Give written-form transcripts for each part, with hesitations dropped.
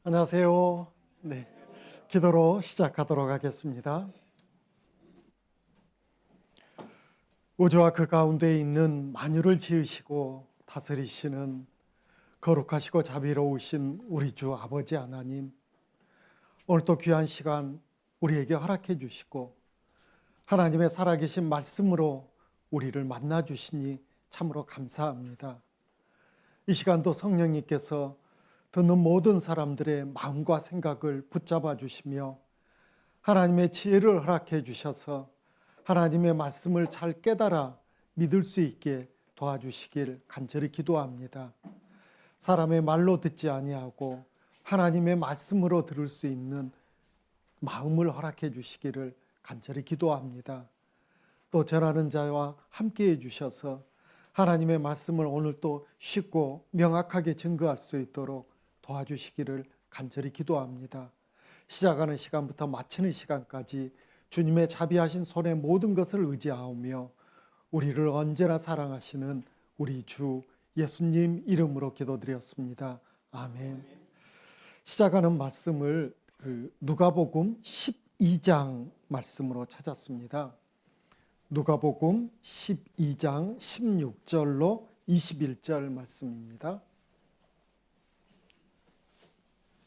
안녕하세요. 네, 기도로 시작하도록 하겠습니다. 우주와 그 가운데 있는 만유를 지으시고 다스리시는 거룩하시고 자비로우신 우리 주 아버지 하나님, 오늘 또 귀한 시간 우리에게 허락해 주시고 하나님의 살아계신 말씀으로 우리를 만나 주시니 참으로 감사합니다. 이 시간도 성령님께서 듣는 모든 사람들의 마음과 생각을 붙잡아 주시며 하나님의 지혜를 허락해 주셔서 하나님의 말씀을 잘 깨달아 믿을 수 있게 도와주시길 간절히 기도합니다. 사람의 말로 듣지 아니하고 하나님의 말씀으로 들을 수 있는 마음을 허락해 주시기를 간절히 기도합니다. 또 전하는 자와 함께해 주셔서 하나님의 말씀을 오늘 또 쉽고 명확하게 증거할 수 있도록 도와주시기를 간절히 기도합니다. 시작하는 시간부터 마치는 시간까지 주님의 자비하신 손에 모든 것을 의지하오며 우리를 언제나 사랑하시는 우리 주 예수님 이름으로 기도드렸습니다. 아멘. 시작하는 말씀을 누가복음 12장 말씀으로 찾았습니다. 누가복음 12장 16절로 21절 말씀입니다.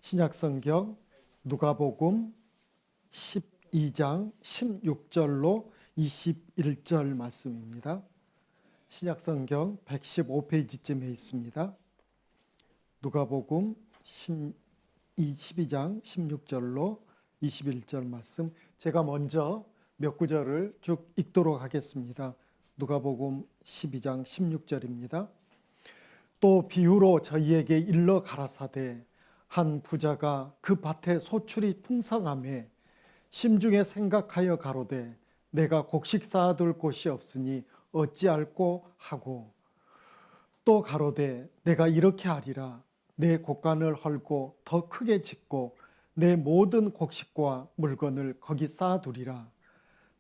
신약성경 누가복음 12장 16절로 21절 말씀입니다. 신약성경 115페이지쯤에 있습니다. 누가복음 12장 16절로 21절 말씀, 제가 먼저 몇 구절을 쭉 읽도록 하겠습니다. 누가복음 12장 16절입니다. 또 비유로 저희에게 일러 가라사대 한 부자가 그 밭에 소출이 풍성하매 심중에 생각하여 가로되 내가 곡식 쌓아둘 곳이 없으니 어찌할꼬 하고 또 가로되 내가 이렇게 하리라 내 곡간을 헐고 더 크게 짓고 내 모든 곡식과 물건을 거기 쌓아두리라.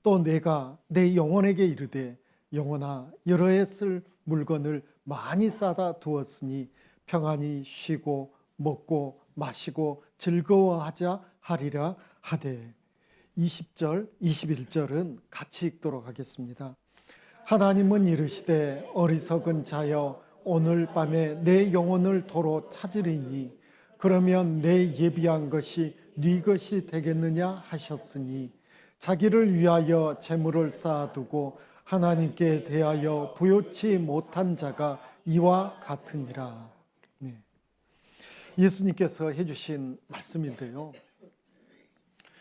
또 내가 내 영혼에게 이르되 영혼아 여러 해 쓸 물건을 많이 쌓아 두었으니 평안히 쉬고 먹고 마시고 즐거워하자 하리라 하되. 20절 21절은 같이 읽도록 하겠습니다. 하나님은 이르시되 어리석은 자여 오늘 밤에 내 영혼을 도로 찾으리니 그러면 내 예비한 것이 네 것이 되겠느냐 하셨으니 자기를 위하여 재물을 쌓아두고 하나님께 대하여 부요치 못한 자가 이와 같으니라. 네. 예수님께서 해주신 말씀인데요,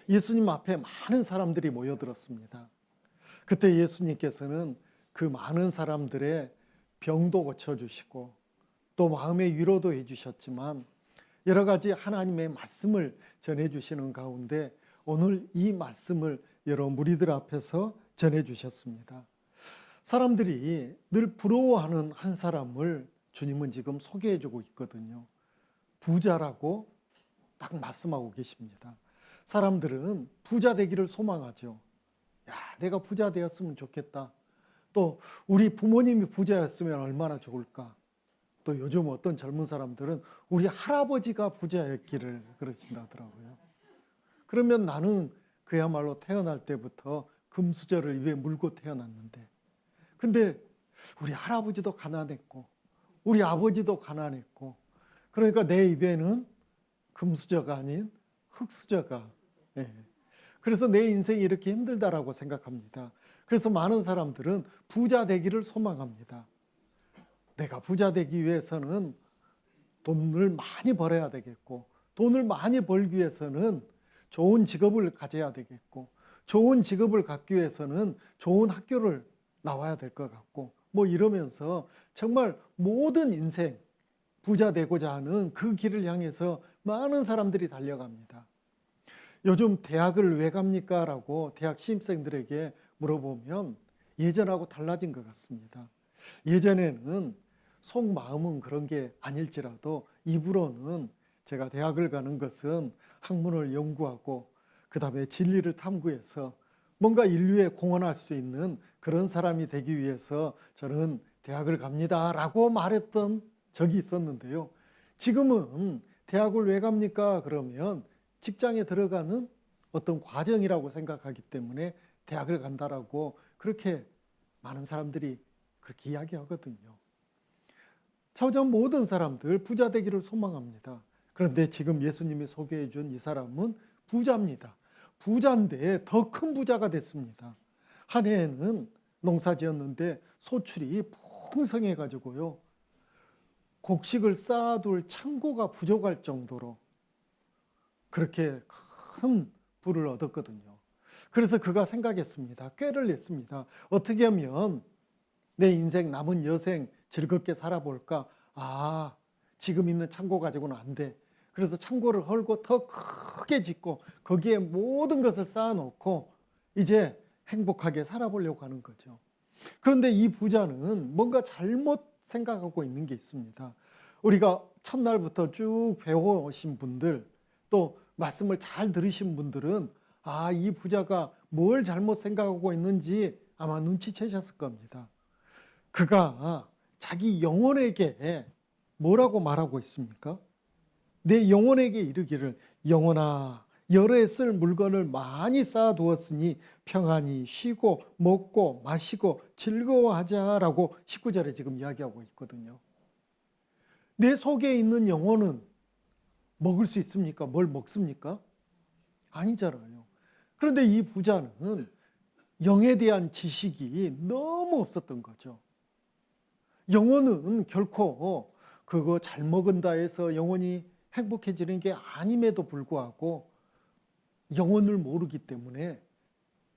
예수님 앞에 많은 사람들이 모여들었습니다. 그때 예수님께서는 그 많은 사람들의 병도 고쳐주시고 또 마음의 위로도 해주셨지만 여러 가지 하나님의 말씀을 전해주시는 가운데 오늘 이 말씀을 여러 무리들 앞에서 전해주셨습니다. 사람들이 늘 부러워하는 한 사람을 주님은 지금 소개해주고 있거든요. 부자라고 딱 말씀하고 계십니다. 사람들은 부자 되기를 소망하죠. 야, 내가 부자 되었으면 좋겠다. 또 우리 부모님이 부자였으면 얼마나 좋을까. 또 요즘 어떤 젊은 사람들은 우리 할아버지가 부자였기를 그러신다더라고요. 그러면 나는 그야말로 태어날 때부터 금수저를 입에 물고 태어났는데, 근데 우리 할아버지도 가난했고 우리 아버지도 가난했고, 그러니까 내 입에는 금수저가 아닌 흙수저가. 그래서 내 인생이 이렇게 힘들다라고 생각합니다. 그래서 많은 사람들은 부자 되기를 소망합니다. 내가 부자 되기 위해서는 돈을 많이 벌어야 되겠고, 돈을 많이 벌기 위해서는 좋은 직업을 가져야 되겠고, 좋은 직업을 갖기 위해서는 좋은 학교를 나와야 될 것 같고, 뭐 이러면서 정말 모든 인생 부자 되고자 하는 그 길을 향해서 많은 사람들이 달려갑니다. 요즘 대학을 왜 갑니까? 라고 대학 신입생들에게 물어보면 예전하고 달라진 것 같습니다. 예전에는 속마음은 그런 게 아닐지라도 입으로는 제가 대학을 가는 것은 학문을 연구하고 그 다음에 진리를 탐구해서 뭔가 인류에 공헌할 수 있는 그런 사람이 되기 위해서 저는 대학을 갑니다 라고 말했던 적이 있었는데요. 지금은 대학을 왜 갑니까? 그러면 직장에 들어가는 어떤 과정이라고 생각하기 때문에 대학을 간다라고 그렇게 많은 사람들이 그렇게 이야기하거든요. 저전 모든 사람들 부자 되기를 소망합니다. 그런데 지금 예수님이 소개해 준 이 사람은 부자입니다. 부자인데 더 큰 부자가 됐습니다. 한 해에는 농사 지었는데 소출이 풍성해 가지고요. 곡식을 쌓아둘 창고가 부족할 정도로 그렇게 큰 부를 얻었거든요. 그래서 그가 생각했습니다. 꾀를 냈습니다. 어떻게 하면 내 인생 남은 여생 즐겁게 살아볼까? 아, 지금 있는 창고 가지고는 안 돼. 그래서 창고를 헐고 더 크게 짓고 거기에 모든 것을 쌓아놓고 이제 행복하게 살아보려고 하는 거죠. 그런데 이 부자는 뭔가 잘못 생각하고 있는 게 있습니다. 우리가 첫날부터 쭉 배워오신 분들, 또 말씀을 잘 들으신 분들은 아, 이 부자가 뭘 잘못 생각하고 있는지 아마 눈치채셨을 겁니다. 그가 자기 영혼에게 뭐라고 말하고 있습니까? 내 영혼에게 이르기를 영혼아 여러 해 쓸 물건을 많이 쌓아두었으니 평안히 쉬고 먹고 마시고 즐거워하자라고 19절에 지금 이야기하고 있거든요. 내 속에 있는 영혼은 먹을 수 있습니까? 뭘 먹습니까? 아니잖아요. 그런데 이 부자는 영에 대한 지식이 너무 없었던 거죠. 영혼은 결코 그거 잘 먹은다 해서 영혼이 행복해지는 게 아님에도 불구하고 영혼을 모르기 때문에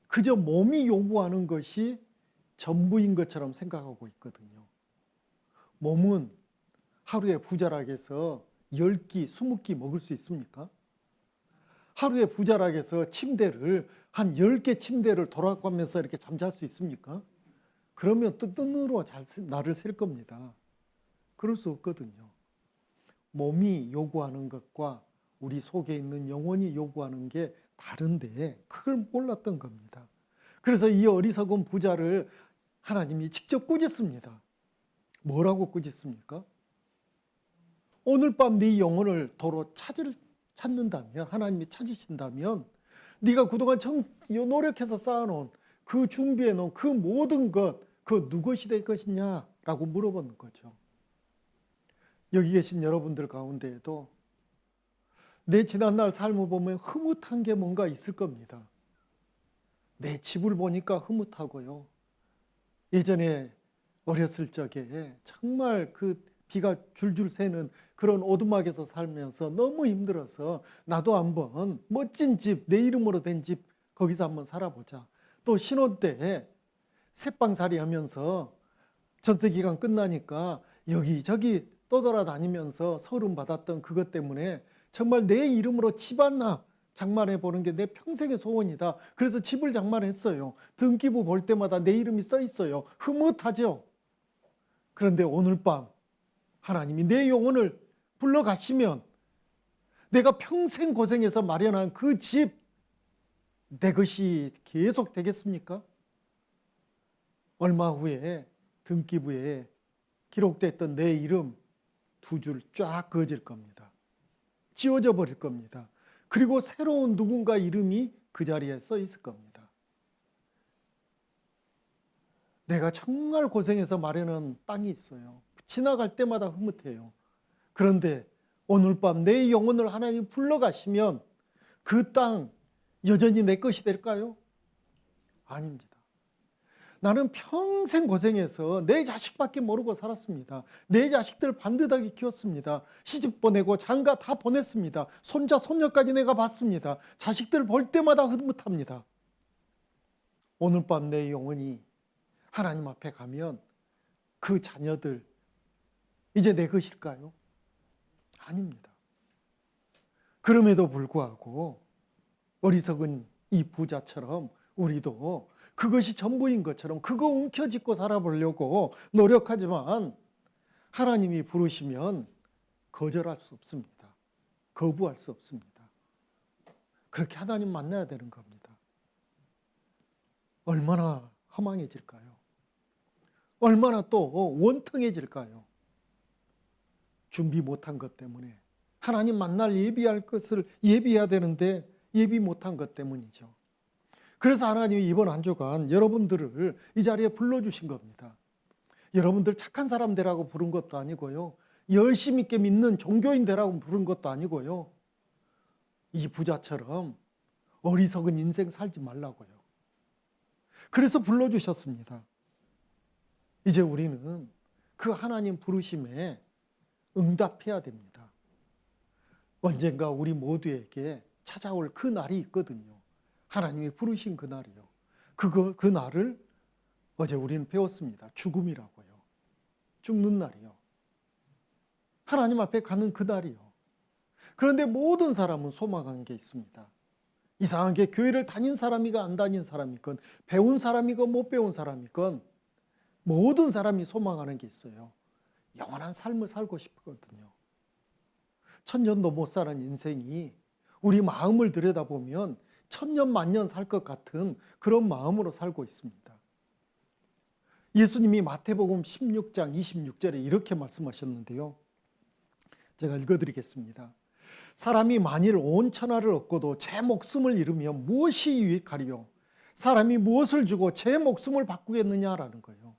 그저 몸이 요구하는 것이 전부인 것처럼 생각하고 있거든요. 몸은 하루에 부자락해서 10끼, 20끼 먹을 수 있습니까? 하루에 부자락해서 침대를 한 10개 침대를 돌아가면서 이렇게 잠잘 수 있습니까? 그러면 또 뜬으로 나를 셀 겁니다. 그럴 수 없거든요. 몸이 요구하는 것과 우리 속에 있는 영혼이 요구하는 게 다른데 그걸 몰랐던 겁니다. 그래서 이 어리석은 부자를 하나님이 직접 꾸짖습니다. 뭐라고 꾸짖습니까? 오늘 밤 네 영혼을 도로 찾는다면, 하나님이 찾으신다면 네가 그동안 노력해서 쌓아놓은 그 준비해놓은 그 모든 것, 그 누구시 될 것이냐 라고 물어보는 거죠. 여기 계신 여러분들 가운데에도 내 지난날 삶을 보면 흐뭇한 게 뭔가 있을 겁니다. 내 집을 보니까 흐뭇하고요. 예전에 어렸을 적에 정말 그 비가 줄줄 새는 그런 오두막에서 살면서 너무 힘들어서 나도 한번 멋진 집, 내 이름으로 된 집 거기서 한번 살아보자. 또 신혼 때 새빵살이 하면서 전세기간 끝나니까 여기저기 떠돌아다니면서 서름 받았던 그것 때문에 정말 내 이름으로 집 하나 장만해 보는 게 내 평생의 소원이다. 그래서 집을 장만했어요. 등기부 볼 때마다 내 이름이 써 있어요. 흐뭇하죠. 그런데 오늘 밤 하나님이 내 영혼을 불러가시면 내가 평생 고생해서 마련한 그 집 내 것이 계속 되겠습니까? 얼마 후에 등기부에 기록됐던 내 이름 2줄 쫙 그어질 겁니다. 지워져 버릴 겁니다. 그리고 새로운 누군가 이름이 그 자리에 써 있을 겁니다. 내가 정말 고생해서 마련한 땅이 있어요. 지나갈 때마다 흐뭇해요. 그런데 오늘 밤 내 영혼을 하나님 불러가시면 그 땅 여전히 내 것이 될까요? 아닙니다. 나는 평생 고생해서 내 자식밖에 모르고 살았습니다. 내 자식들 반듯하게 키웠습니다. 시집 보내고 장가 다 보냈습니다. 손자, 손녀까지 내가 봤습니다. 자식들 볼 때마다 흐뭇합니다. 오늘 밤 내 영혼이 하나님 앞에 가면 그 자녀들 이제 내 것일까요? 아닙니다. 그럼에도 불구하고 어리석은 이 부자처럼 우리도 그것이 전부인 것처럼 그거 움켜쥐고 살아보려고 노력하지만 하나님이 부르시면 거절할 수 없습니다. 거부할 수 없습니다. 그렇게 하나님 만나야 되는 겁니다. 얼마나 허망해질까요? 얼마나 또 원통해질까요? 준비 못한 것 때문에 하나님 만날 예비할 것을 예비해야 되는데 예비 못한 것 때문이죠. 그래서 하나님이 이번 한 주간 여러분들을 이 자리에 불러주신 겁니다. 여러분들 착한 사람 되라고 부른 것도 아니고요. 열심 있게 믿는 종교인 되라고 부른 것도 아니고요. 이 부자처럼 어리석은 인생 살지 말라고요. 그래서 불러주셨습니다. 이제 우리는 그 하나님 부르심에 응답해야 됩니다. 언젠가 우리 모두에게 찾아올 그 날이 있거든요. 하나님이 부르신 그 날이요. 그 날을 어제 우리는 배웠습니다. 죽음이라고요. 죽는 날이요. 하나님 앞에 가는 그 날이요. 그런데 모든 사람은 소망한 게 있습니다. 이상하게 교회를 다닌 사람이건 안 다닌 사람이건 배운 사람이건 못 배운 사람이건 모든 사람이 소망하는 게 있어요. 영원한 삶을 살고 싶거든요. 천년도 못 사는 인생이 우리 마음을 들여다보면 천년 만년 살 것 같은 그런 마음으로 살고 있습니다. 예수님이 마태복음 16장 26절에 이렇게 말씀하셨는데요. 제가 읽어드리겠습니다. 사람이 만일 온 천하를 얻고도 제 목숨을 잃으면 무엇이 유익하리요? 사람이 무엇을 주고 제 목숨을 바꾸겠느냐라는 거예요.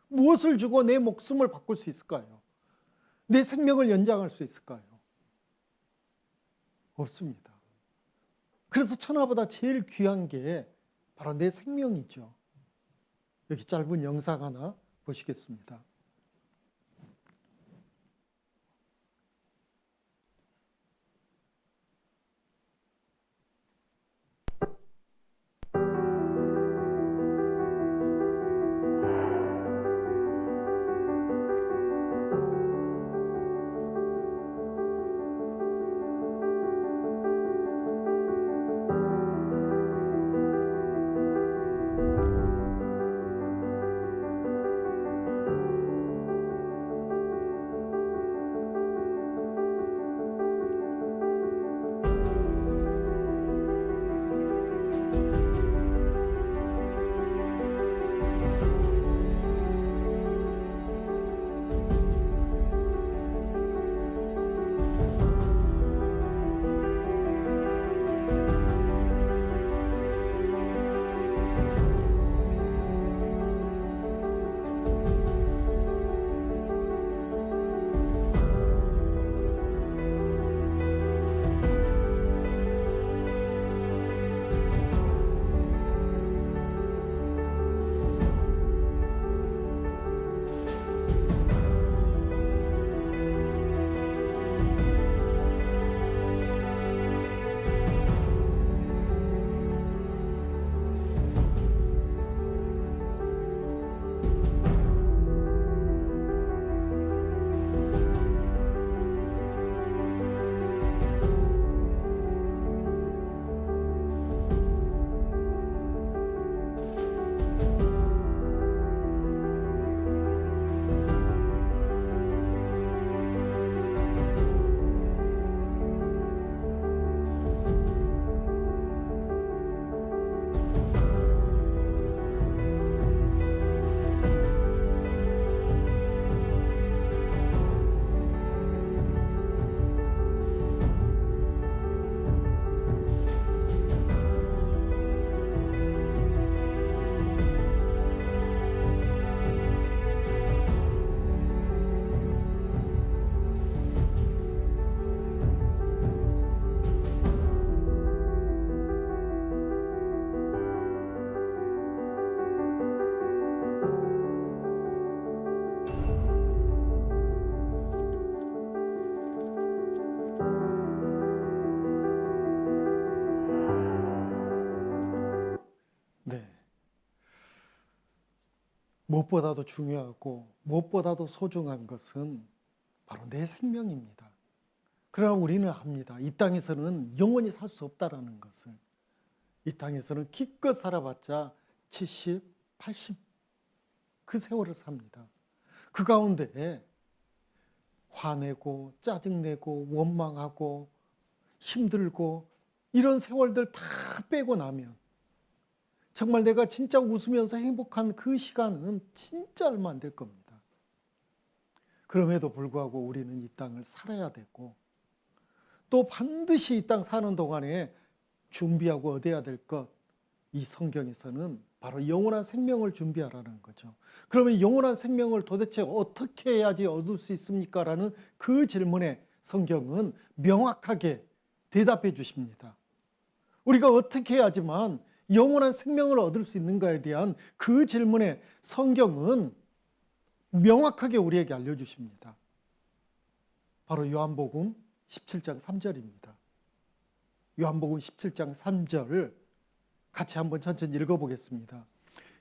무엇을 주고 내 목숨을 바꿀 수 있을까요? 내 생명을 연장할 수 있을까요? 없습니다. 그래서 천하보다 제일 귀한 게 바로 내 생명이죠. 여기 짧은 영상 하나 보시겠습니다. 무엇보다도 중요하고 무엇보다도 소중한 것은 바로 내 생명입니다. 그러나 우리는 압니다. 이 땅에서는 영원히 살 수 없다라는 것을. 이 땅에서는 기껏 살아봤자 70, 80 그 세월을 삽니다. 그 가운데 화내고 짜증내고 원망하고 힘들고 이런 세월들 다 빼고 나면 정말 내가 진짜 웃으면서 행복한 그 시간은 진짜 얼마 안 될 겁니다. 그럼에도 불구하고 우리는 이 땅을 살아야 되고 또 반드시 이 땅 사는 동안에 준비하고 얻어야 될 것, 이 성경에서는 바로 영원한 생명을 준비하라는 거죠. 그러면 영원한 생명을 도대체 어떻게 해야지 얻을 수 있습니까? 라는 그 질문에 성경은 명확하게 대답해 주십니다. 우리가 어떻게 해야지만 영원한 생명을 얻을 수 있는가에 대한 그 질문에 성경은 명확하게 우리에게 알려주십니다. 바로 요한복음 17장 3절입니다. 요한복음 17장 3절 같이 한번 천천히 읽어보겠습니다.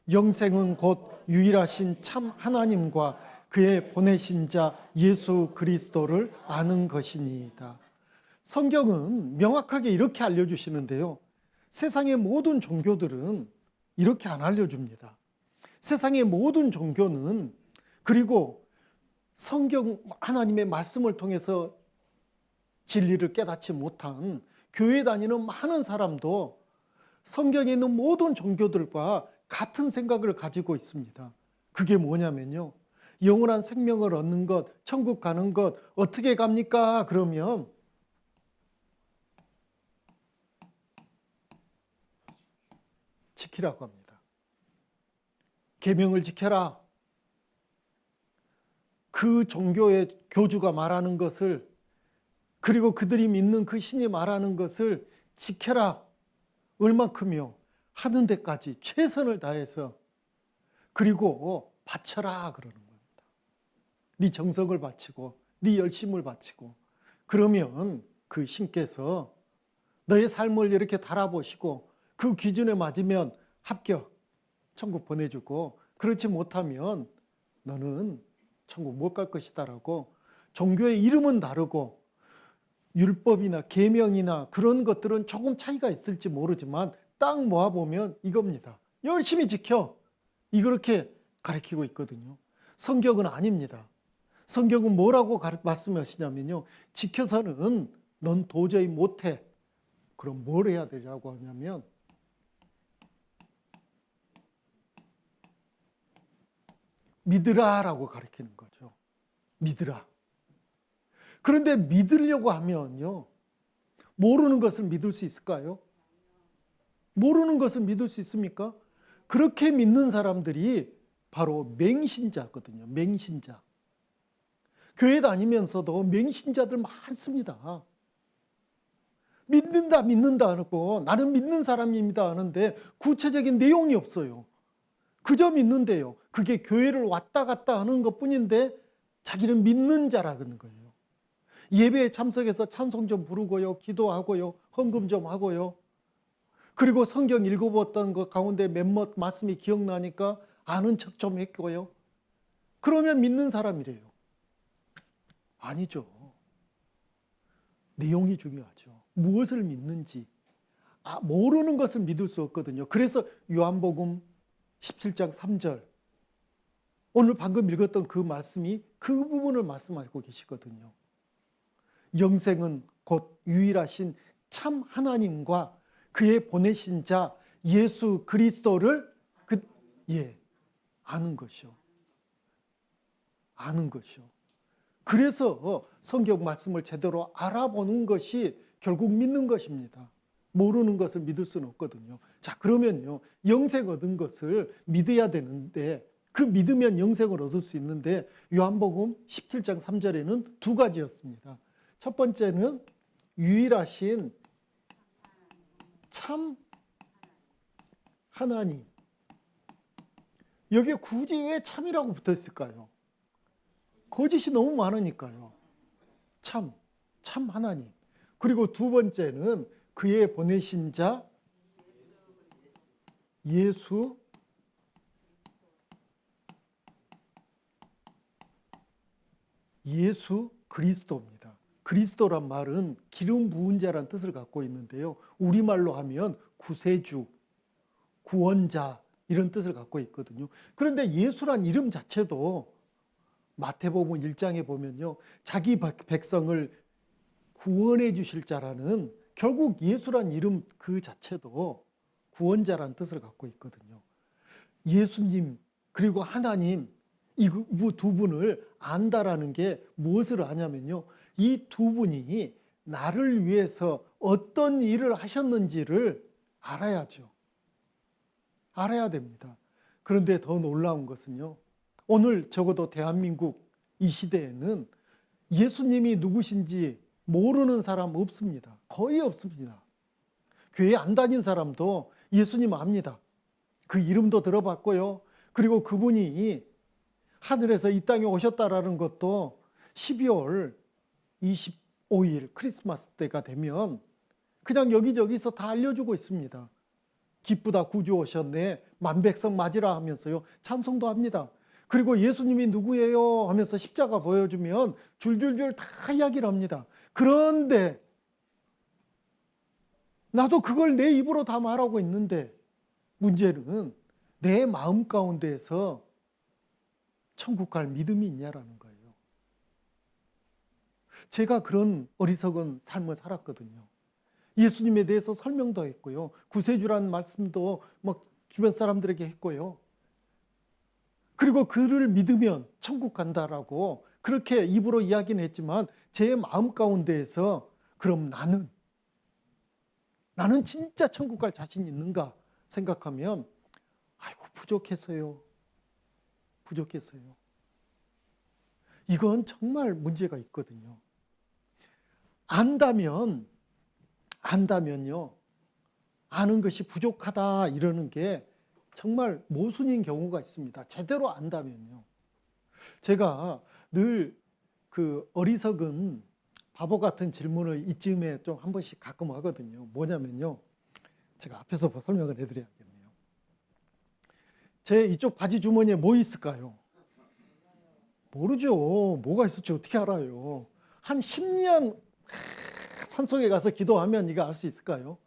영생은 곧 유일하신 참 하나님과 그의 보내신 자 예수 그리스도를 아는 것이니이다. 성경은 명확하게 이렇게 알려주시는데요. 세상의 모든 종교들은 이렇게 안 알려줍니다. 세상의 모든 종교는, 그리고 성경 하나님의 말씀을 통해서 진리를 깨닫지 못한 교회 다니는 많은 사람도 성경에 있는 모든 종교들과 같은 생각을 가지고 있습니다. 그게 뭐냐면요, 영원한 생명을 얻는 것, 천국 가는 것 어떻게 갑니까? 그러면 지키라고 합니다. 계명을 지켜라. 그 종교의 교주가 말하는 것을, 그리고 그들이 믿는 그 신이 말하는 것을 지켜라. 얼만큼요? 하는 데까지 최선을 다해서, 그리고 바쳐라 그러는 겁니다. 네 정성을 바치고 네 열심을 바치고, 그러면 그 신께서 너의 삶을 이렇게 달아보시고 그 기준에 맞으면 합격, 천국 보내주고, 그렇지 못하면 너는 천국 못 갈 것이다라고. 종교의 이름은 다르고 율법이나 계명이나 그런 것들은 조금 차이가 있을지 모르지만 딱 모아보면 이겁니다. 열심히 지켜. 이렇게 가르치고 있거든요. 성경은 아닙니다. 성경은 뭐라고 말씀하시냐면요, 지켜서는 넌 도저히 못해. 그럼 뭘 해야 되냐고 하냐면 믿으라라고 가르치는 거죠. 믿으라. 그런데 믿으려고 하면요, 모르는 것을 믿을 수 있을까요? 모르는 것을 믿을 수 있습니까? 그렇게 믿는 사람들이 바로 맹신자거든요. 맹신자. 교회 다니면서도 맹신자들 많습니다. 믿는다 하고 나는 믿는 사람입니다 하는데 구체적인 내용이 없어요. 그저 믿는데요. 그게 교회를 왔다 갔다 하는 것뿐인데 자기는 믿는 자라는 거예요. 예배에 참석해서 찬송 좀 부르고요, 기도하고요, 헌금 좀 하고요. 그리고 성경 읽어봤던 것 가운데 몇몇 말씀이 기억나니까 아는 척 좀 했고요. 그러면 믿는 사람이래요. 아니죠. 내용이 중요하죠. 무엇을 믿는지. 모르는 것을 믿을 수 없거든요. 그래서 요한복음 17장 3절, 오늘 방금 읽었던 그 말씀이 그 부분을 말씀하고 계시거든요. 영생은 곧 유일하신 참 하나님과 그의 보내신 자 예수 그리스도를 아는 것이요. 아는 것이요. 그래서 성경 말씀을 제대로 알아보는 것이 결국 믿는 것입니다. 모르는 것을 믿을 수는 없거든요. 자, 그러면요, 영생 얻은 것을 믿어야 되는데, 그 믿으면 영생을 얻을 수 있는데 요한복음 17장 3절에는 두 가지였습니다. 첫 번째는 유일하신 참 하나님. 여기에 굳이 왜 참이라고 붙어 있을까요? 거짓이 너무 많으니까요. 참 하나님. 그리고 두 번째는 그의 보내신 자 예수 그리스도입니다. 그리스도란 말은 기름 부은 자란 뜻을 갖고 있는데요. 우리말로 하면 구세주, 구원자 이런 뜻을 갖고 있거든요. 그런데 예수란 이름 자체도 마태복음 1장에 보면요, 자기 백성을 구원해 주실 자라는, 결국 예수란 이름 그 자체도 구원자라는 뜻을 갖고 있거든요. 예수님 그리고 하나님, 이 두 분을 안다라는 게 무엇을 아냐면요, 이 두 분이 나를 위해서 어떤 일을 하셨는지를 알아야죠. 알아야 됩니다. 그런데 더 놀라운 것은요, 오늘 적어도 대한민국 이 시대에는 예수님이 누구신지 모르는 사람 없습니다. 거의 없습니다. 교회 안 다닌 사람도 예수님 압니다. 그 이름도 들어봤고요. 그리고 그분이 하늘에서 이 땅에 오셨다라는 것도 12월 25일 크리스마스 때가 되면 그냥 여기저기서 다 알려주고 있습니다. 기쁘다 구주 오셨네, 만백성 맞으라 하면서요, 찬송도 합니다. 그리고 예수님이 누구예요 하면서 십자가 보여주면 줄줄줄 다 이야기를 합니다. 그런데 나도 그걸 내 입으로 다 말하고 있는데 문제는 내 마음 가운데에서 천국 갈 믿음이 있냐라는 거예요. 제가 그런 어리석은 삶을 살았거든요. 예수님에 대해서 설명도 했고요. 구세주라는 말씀도 막 주변 사람들에게 했고요. 그리고 그를 믿으면 천국 간다라고 그렇게 입으로 이야기는 했지만 제 마음 가운데에서 그럼 나는 진짜 천국 갈 자신 있는가 생각하면 아이고 부족해서요. 이건 정말 문제가 있거든요. 안다면요. 아는 것이 부족하다 이러는 게 정말 모순인 경우가 있습니다. 제대로 안다면요. 제가 늘 그 어리석은 바보 같은 질문을 이쯤에 좀 한 번씩 가끔 하거든요. 뭐냐면요. 제가 앞에서 설명을 해드려야겠네요. 제 이쪽 바지 주머니에 뭐 있을까요? 모르죠. 뭐가 있을지 어떻게 알아요? 한 10년 산속에 가서 기도하면 이거 알 수 있을까요?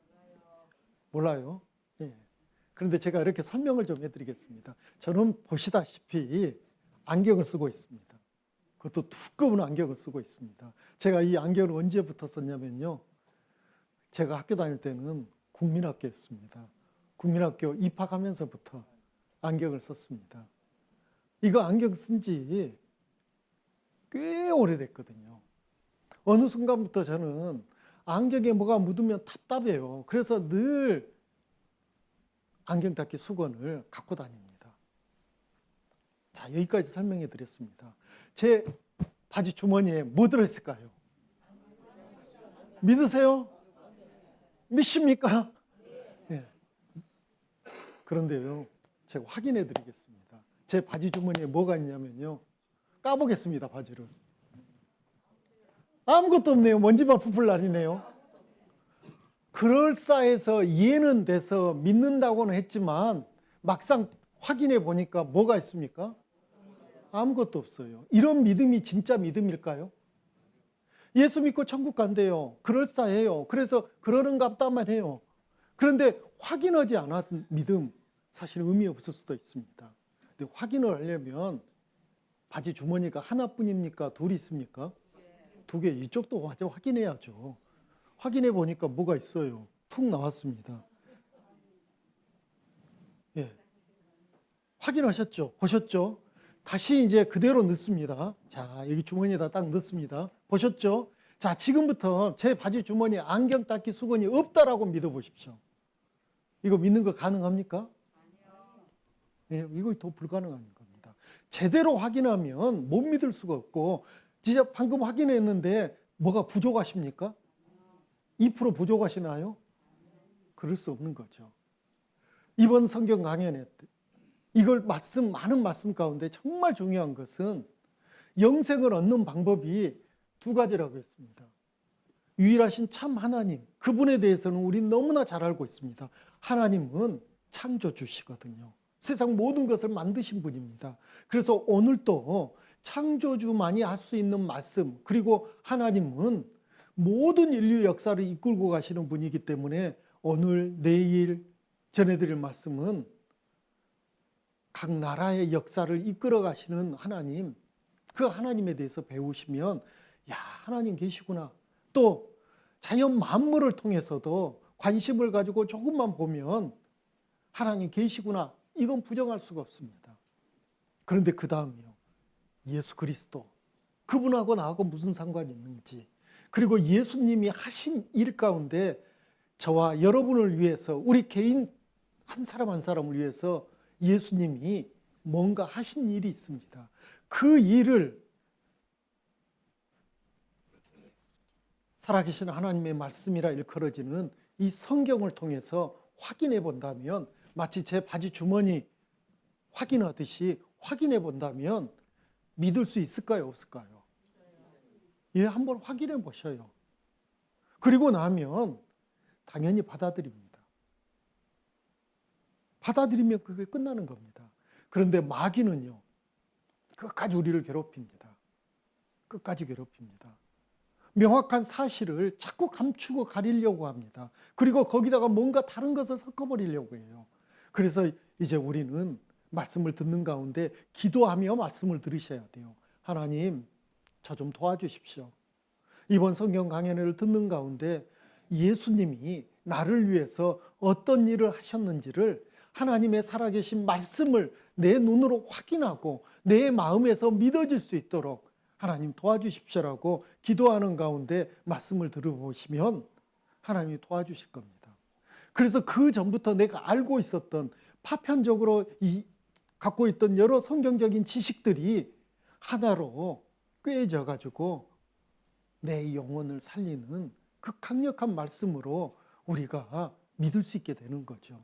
몰라요. 예. 그런데 제가 이렇게 설명을 좀 해드리겠습니다. 저는 보시다시피 안경을 쓰고 있습니다. 그것도 두꺼운 안경을 쓰고 있습니다. 제가 이 안경을 언제부터 썼냐면요. 제가 학교 다닐 때는 국민학교였습니다. 국민학교 입학하면서부터 안경을 썼습니다. 이거 안경 쓴 지 꽤 오래됐거든요. 어느 순간부터 저는 안경에 뭐가 묻으면 답답해요. 그래서 늘 안경 닦기 수건을 갖고 다닙니다. 자, 여기까지 설명해 드렸습니다. 제 바지 주머니에 뭐 들어있을까요? 믿으세요? 믿습니까? 예. 그런데요, 제가 확인해 드리겠습니다. 제 바지 주머니에 뭐가 있냐면요. 까보겠습니다, 바지를. 아무것도 없네요. 먼지만 풀풀 날이네요. 그럴싸해서 이해는 돼서 믿는다고는 했지만 막상 확인해 보니까 뭐가 있습니까? 아무것도 없어요. 이런 믿음이 진짜 믿음일까요? 예수 믿고 천국 간대요. 그럴싸해요. 그래서 그러는갑다만 해요. 그런데 확인하지 않은 믿음 사실 의미 없을 수도 있습니다. 근데 확인을 하려면 바지 주머니가 하나뿐입니까? 둘이 있습니까? 두 개. 이쪽도 맞아 확인해야죠. 확인해 보니까 뭐가 있어요. 툭 나왔습니다. 예. 확인하셨죠? 보셨죠? 다시 이제 그대로 넣습니다. 자, 여기 주머니에다 딱 넣습니다. 보셨죠? 자, 지금부터 제 바지 주머니에 안경 닦기 수건이 없다라고 믿어보십시오. 이거 믿는 거 가능합니까? 예, 이거 더 불가능한 겁니다. 제대로 확인하면 못 믿을 수가 없고, 진짜 방금 확인했는데 뭐가 부족하십니까? 2% 부족하시나요? 그럴 수 없는 거죠. 이번 성경 강연에 이걸 많은 말씀 가운데 정말 중요한 것은 영생을 얻는 방법이 두 가지라고 했습니다. 유일하신 참 하나님, 그분에 대해서는 우린 너무나 잘 알고 있습니다. 하나님은 창조주시거든요. 세상 모든 것을 만드신 분입니다. 그래서 오늘도 창조주만이 할 수 있는 말씀, 그리고 하나님은 모든 인류 역사를 이끌고 가시는 분이기 때문에 오늘, 내일 전해드릴 말씀은 각 나라의 역사를 이끌어 가시는 하나님, 그 하나님에 대해서 배우시면 야, 하나님 계시구나. 또 자연 만물을 통해서도 관심을 가지고 조금만 보면 하나님 계시구나. 이건 부정할 수가 없습니다. 그런데 그 다음이요. 예수 그리스도. 그분하고 나하고 무슨 상관이 있는지. 그리고 예수님이 하신 일 가운데 저와 여러분을 위해서, 우리 개인 한 사람 한 사람을 위해서 예수님이 뭔가 하신 일이 있습니다. 그 일을 살아계신 하나님의 말씀이라 일컬어지는 이 성경을 통해서 확인해 본다면, 마치 제 바지 주머니 확인하듯이 확인해 본다면 믿을 수 있을까요? 없을까요? 예, 한번 확인해 보셔요. 그리고 나면 당연히 받아들입니다. 받아들이면 그게 끝나는 겁니다. 그런데 마귀는요, 끝까지 우리를 괴롭힙니다. 끝까지 괴롭힙니다. 명확한 사실을 자꾸 감추고 가리려고 합니다. 그리고 거기다가 뭔가 다른 것을 섞어버리려고 해요. 그래서 이제 우리는 말씀을 듣는 가운데 기도하며 말씀을 들으셔야 돼요. 하나님, 저 좀 도와주십시오. 이번 성경 강연회를 듣는 가운데 예수님이 나를 위해서 어떤 일을 하셨는지를, 하나님의 살아계신 말씀을 내 눈으로 확인하고 내 마음에서 믿어질 수 있도록 하나님 도와주십시오라고 기도하는 가운데 말씀을 들어보시면 하나님이 도와주실 겁니다. 그래서 그 전부터 내가 알고 있었던, 파편적으로 갖고 있던 여러 성경적인 지식들이 하나로 꿰어져 가지고 내 영혼을 살리는 그 강력한 말씀으로 우리가 믿을 수 있게 되는 거죠.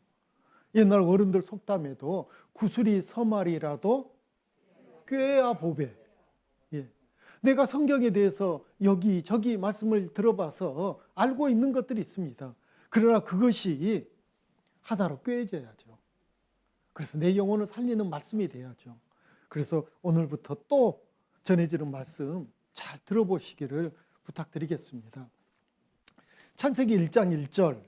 옛날 어른들 속담에도 구슬이 서말이라도 꿰야 보배. 예. 내가 성경에 대해서 여기저기 말씀을 들어봐서 알고 있는 것들이 있습니다. 그러나 그것이 하나로 꿰어져야죠. 그래서 내 영혼을 살리는 말씀이 돼야죠. 그래서 오늘부터 또 전해지는 말씀 잘 들어보시기를 부탁드리겠습니다. 창세기 1장 1절,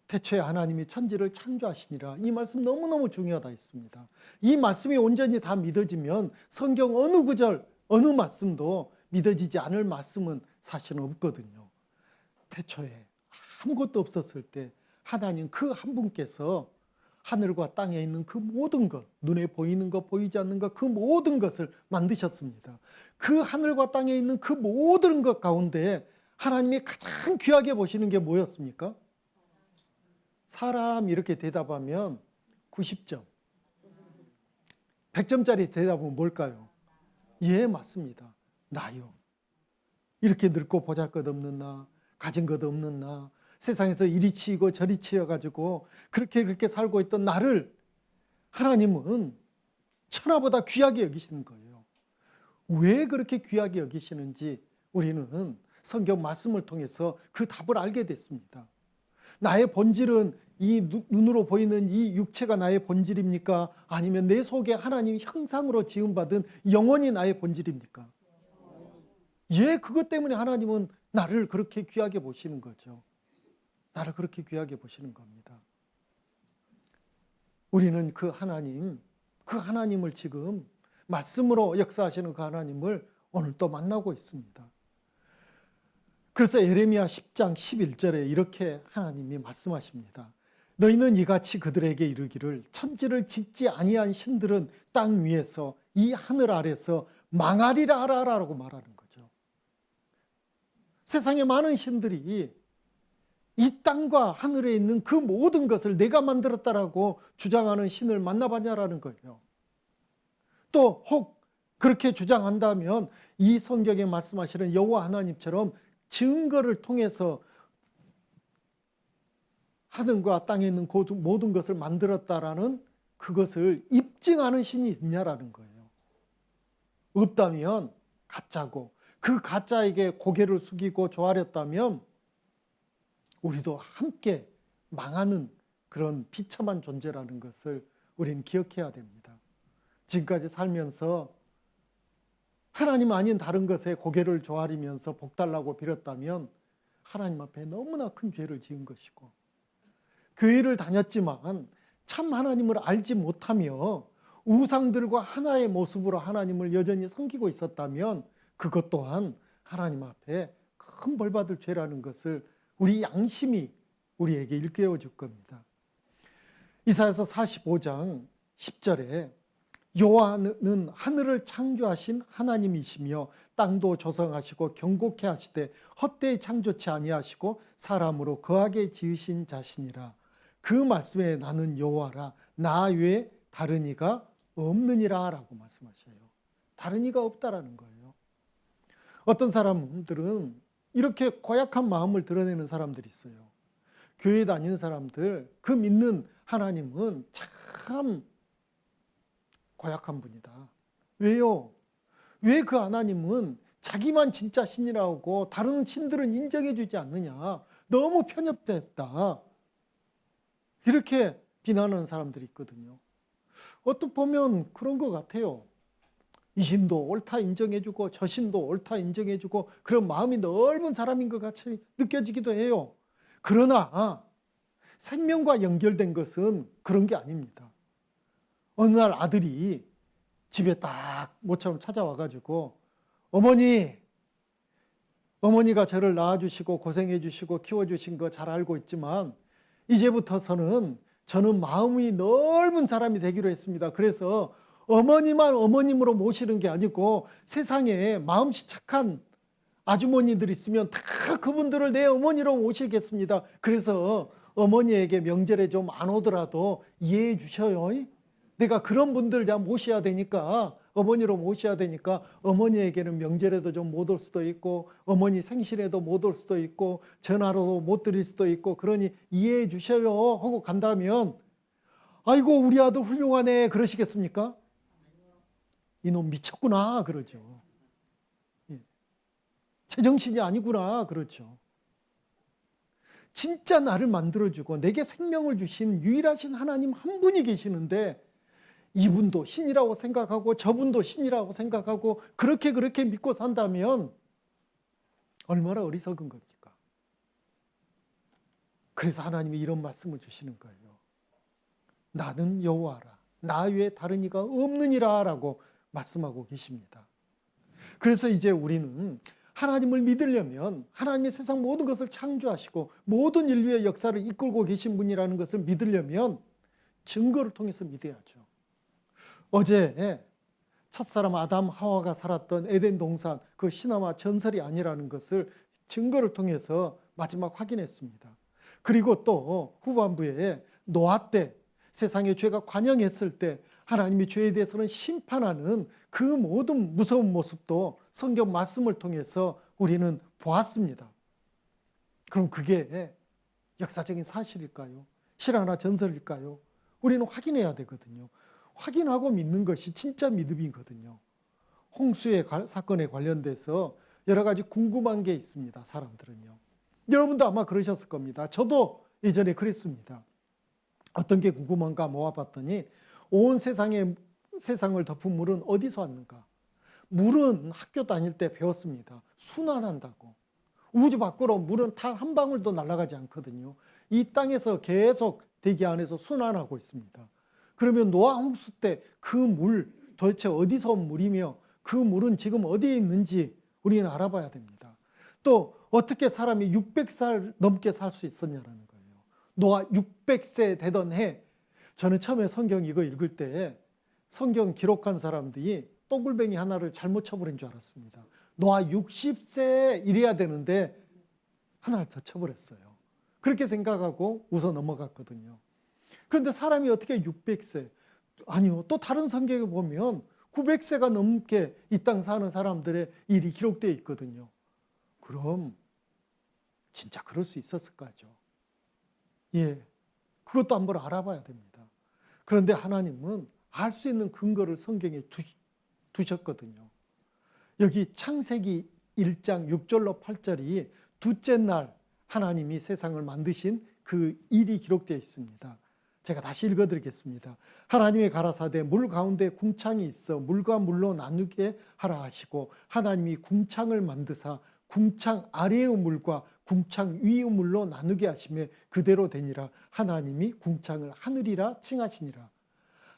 태초에 하나님이 천지를 창조하시니라. 이 말씀 너무너무 중요하다 했습니다. 이 말씀이 온전히 다 믿어지면 성경 어느 구절, 어느 말씀도 믿어지지 않을 말씀은 사실은 없거든요. 태초에 아무것도 없었을 때 하나님 그 한 분께서 하늘과 땅에 있는 그 모든 것, 눈에 보이는 것, 보이지 않는 것, 그 모든 것을 만드셨습니다. 그 하늘과 땅에 있는 그 모든 것 가운데 하나님이 가장 귀하게 보시는 게 뭐였습니까? 사람. 이렇게 대답하면 90점. 100점짜리 대답은 뭘까요? 예, 맞습니다. 나요. 이렇게 늙고 보잘것없는 나, 가진 것 없는 나, 세상에서 이리 치이고 저리 치여가지고 그렇게 살고 있던 나를 하나님은 천하보다 귀하게 여기시는 거예요. 왜 그렇게 귀하게 여기시는지 우리는 성경 말씀을 통해서 그 답을 알게 됐습니다. 나의 본질은 이 눈으로 보이는 이 육체가 나의 본질입니까? 아니면 내 속에 하나님 형상으로 지음받은 영혼이 나의 본질입니까? 예, 그것 때문에 하나님은 나를 그렇게 귀하게 보시는 거죠. 나를 그렇게 귀하게 보시는 겁니다. 우리는 그 하나님을 지금 말씀으로 역사하시는 그 하나님을 오늘 또 만나고 있습니다. 그래서 예레미야 10장 11절에 이렇게 하나님이 말씀하십니다. 너희는 이같이 그들에게 이르기를 천지를 짓지 아니한 신들은 땅 위에서 이 하늘 아래서 망하리라 하라라고 말하는 거죠. 세상에 많은 신들이 이 땅과 하늘에 있는 그 모든 것을 내가 만들었다라고 주장하는 신을 만나봤냐라는 거예요. 또 혹 그렇게 주장한다면 이 성경에 말씀하시는 여호와 하나님처럼 증거를 통해서 하늘과 땅에 있는 그 모든 것을 만들었다라는 그것을 입증하는 신이 있냐라는 거예요. 없다면 가짜고, 그 가짜에게 고개를 숙이고 조아렸다면 우리도 함께 망하는 그런 비참한 존재라는 것을 우리는 기억해야 됩니다. 지금까지 살면서 하나님 아닌 다른 것에 고개를 조아리면서 복달라고 빌었다면 하나님 앞에 너무나 큰 죄를 지은 것이고, 교회를 다녔지만 참 하나님을 알지 못하며 우상들과 하나의 모습으로 하나님을 여전히 섬기고 있었다면 그것 또한 하나님 앞에 큰 벌 받을 죄라는 것을 우리 양심이 우리에게 일깨워 줄 겁니다. 이사야서 45장 10절에 여호와는 하늘을 창조하신 하나님이시며 땅도 조성하시고 경고케 하시되 헛되이 창조치 아니하시고 사람으로 거하게 지으신 자신이라. 그 말씀에 나는 여호와라 나 외에 다른 이가 없느니라 라고 말씀하셔요. 다른 이가 없다라는 거예요. 어떤 사람들은 이렇게 고약한 마음을 드러내는 사람들이 있어요. 교회 다니는 사람들, 그 믿는 하나님은 참 고약한 분이다. 왜요? 왜 그 하나님은 자기만 진짜 신이라고 다른 신들은 인정해 주지 않느냐? 너무 편협됐다. 이렇게 비난하는 사람들이 있거든요. 어떻게 보면 그런 것 같아요. 이 신도 옳다 인정해주고 저 신도 옳다 인정해주고 그런 마음이 넓은 사람인 것 같이 느껴지기도 해요. 그러나 생명과 연결된 것은 그런 게 아닙니다. 어느 날 아들이 집에 딱 모처럼 찾아와가지고 어머니가 저를 낳아주시고 고생해주시고 키워주신 거 잘 알고 있지만 이제부터서는 저는 마음이 넓은 사람이 되기로 했습니다. 그래서 어머니만 어머님으로 모시는 게 아니고 세상에 마음씨 착한 아주머니들 있으면 다 그분들을 내 어머니로 모시겠습니다. 그래서 어머니에게 명절에 좀 안 오더라도 이해해 주셔요. 내가 그런 분들 다 모셔야 되니까 어머니로 모셔야 되니까 어머니에게는 명절에도 좀 못 올 수도 있고 어머니 생신에도 못 올 수도 있고 전화로 못 드릴 수도 있고 그러니 이해해 주셔요 하고 간다면 아이고 우리 아들 훌륭하네 그러시겠습니까? 이놈 미쳤구나 그러죠. 제정신이 아니구나 그렇죠. 진짜 나를 만들어주고 내게 생명을 주신 유일하신 하나님 한 분이 계시는데 이분도 신이라고 생각하고 저분도 신이라고 생각하고 그렇게 믿고 산다면 얼마나 어리석은 겁니까? 그래서 하나님이 이런 말씀을 주시는 거예요. 나는 여호와라 나 외에 다른 이가 없느니라 라고 말씀하고 계십니다. 그래서 이제 우리는 하나님을 믿으려면 하나님이 세상 모든 것을 창조하시고 모든 인류의 역사를 이끌고 계신 분이라는 것을 믿으려면 증거를 통해서 믿어야죠. 어제 첫사람 아담 하와가 살았던 에덴 동산 그 신화와 전설이 아니라는 것을 증거를 통해서 마지막 확인했습니다. 그리고 또 후반부에 노아 때 세상에 죄가 관영했을 때 하나님이 죄에 대해서는 심판하는 그 모든 무서운 모습도 성경 말씀을 통해서 우리는 보았습니다. 그럼 그게 역사적인 사실일까요? 실화나 전설일까요? 우리는 확인해야 되거든요. 확인하고 믿는 것이 진짜 믿음이거든요. 홍수의 사건에 관련돼서 여러 가지 궁금한 게 있습니다. 사람들은요. 여러분도 아마 그러셨을 겁니다. 저도 예전에 그랬습니다. 어떤 게 궁금한가 모아봤더니 온 세상을 덮은 물은 어디서 왔는가? 물은 학교 다닐 때 배웠습니다. 순환한다고. 우주 밖으로 물은 단 한 방울도 날아가지 않거든요. 이 땅에서 계속 대기 안에서 순환하고 있습니다. 그러면 노아 홍수 때 그 물 도대체 어디서 온 물이며 그 물은 지금 어디에 있는지 우리는 알아봐야 됩니다. 또 어떻게 사람이 600살 넘게 살 수 있었냐라는 거예요. 노아 600세 되던 해 저는 처음에 성경 이거 읽을 때 성경 기록한 사람들이 똥굴뱅이 하나를 잘못 쳐버린 줄 알았습니다. 노아 60세 이래야 되는데 하나를 더 쳐버렸어요. 그렇게 생각하고 웃어 넘어갔거든요. 그런데 사람이 어떻게 600세? 아니요. 또 다른 성경에 보면 900세가 넘게 이 땅 사는 사람들의 일이 기록되어 있거든요. 그럼 진짜 그럴 수 있었을까죠? 예, 그것도 한번 알아봐야 됩니다. 그런데 하나님은 알 수 있는 근거를 성경에 두셨거든요. 여기 창세기 1장 6절로 8절이 둘째 날 하나님이 세상을 만드신 그 일이 기록되어 있습니다. 제가 다시 읽어드리겠습니다. 하나님의 가라사대 물 가운데 궁창이 있어 물과 물로 나누게 하라 하시고 하나님이 궁창을 만드사 궁창 아래의 물과 궁창 위의 물로 나누게 하시매 그대로 되니라. 하나님이 궁창을 하늘이라 칭하시니라.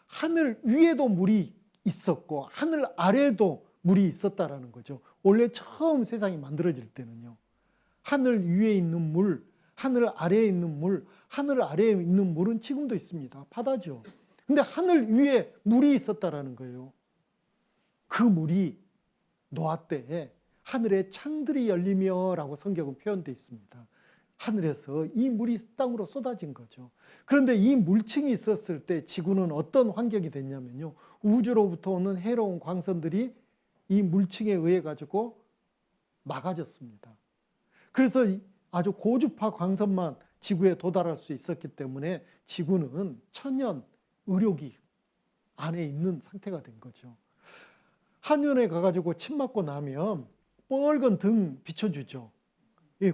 하늘 위에도 물이 있었고 하늘 아래에도 물이 있었다라는 거죠. 원래 처음 세상이 만들어질 때는요. 하늘 위에 있는 물, 하늘 아래에 있는 물, 하늘 아래에 있는 물은 지금도 있습니다. 바다죠. 근데 하늘 위에 물이 있었다라는 거예요. 그 물이 노아 때에 하늘에 창들이 열리며라고 성경은 표현되어 있습니다. 하늘에서 이 물이 땅으로 쏟아진 거죠. 그런데 이 물층이 있었을 때 지구는 어떤 환경이 됐냐면요. 우주로부터 오는 해로운 광선들이 이 물층에 의해 가지고 막아졌습니다. 그래서 아주 고주파 광선만 지구에 도달할 수 있었기 때문에 지구는 천연 의료기 안에 있는 상태가 된 거죠. 한의원에 가가지고 침 맞고 나면 빨간 등 비춰주죠. 예,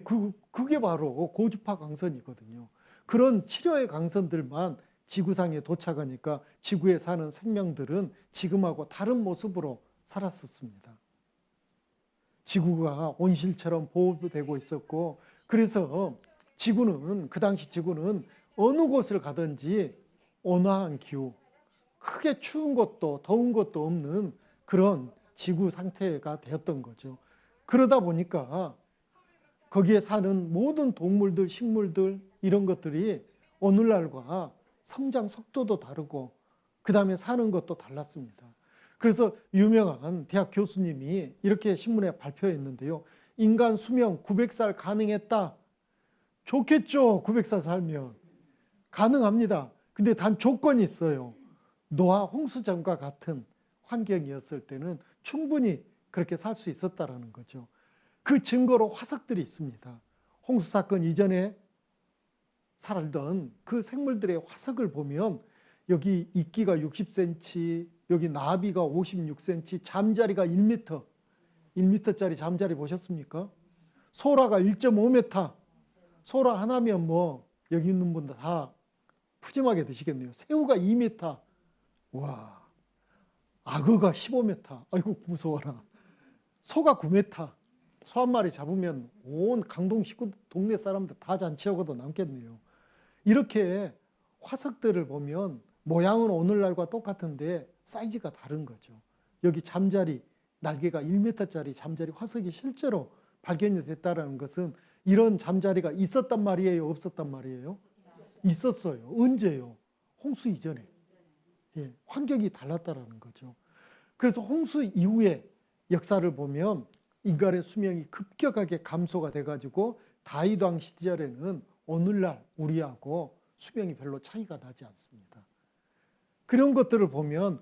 그게 바로 고주파 광선이거든요. 그런 치료의 광선들만 지구상에 도착하니까 지구에 사는 생명들은 지금하고 다른 모습으로 살았었습니다. 지구가 온실처럼 보호되고 있었고, 그래서 지구는, 그 당시 지구는 어느 곳을 가든지 온화한 기후, 크게 추운 것도 더운 것도 없는 그런 지구 상태가 되었던 거죠. 그러다 보니까 거기에 사는 모든 동물들, 식물들 이런 것들이 오늘날과 성장 속도도 다르고 그 다음에 사는 것도 달랐습니다. 그래서 유명한 대학 교수님이 이렇게 신문에 발표했는데요. 인간 수명 900살 가능했다. 좋겠죠. 900살 살면. 가능합니다. 근데 단 조건이 있어요. 노아 홍수전과 같은 환경이었을 때는 충분히 그렇게 살 수 있었다라는 거죠. 그 증거로 화석들이 있습니다. 홍수 사건 이전에 살던 그 생물들의 화석을 보면 여기 이끼가 60cm, 여기 나비가 56cm, 잠자리가 1m, 1m짜리 잠자리 보셨습니까? 소라가 1.5m, 소라 하나면 뭐 여기 있는 분들 다 푸짐하게 드시겠네요. 새우가 2m, 와, 악어가 15m, 아이고 무서워라. 소가 9m, 소 한 마리 잡으면 온 강동 식구 동네 사람들 다 잔치하고도 남겠네요. 이렇게 화석들을 보면 모양은 오늘날과 똑같은데 사이즈가 다른 거죠. 여기 잠자리, 날개가 1m짜리 잠자리 화석이 실제로 발견이 됐다는 것은 이런 잠자리가 있었단 말이에요? 없었단 말이에요? 있었어요. 언제요? 홍수 이전에. 예, 환경이 달랐다는 거죠. 그래서 홍수 이후에 역사를 보면 인간의 수명이 급격하게 감소가 돼가지고 다윗 왕 시절에는 오늘날 우리하고 수명이 별로 차이가 나지 않습니다. 그런 것들을 보면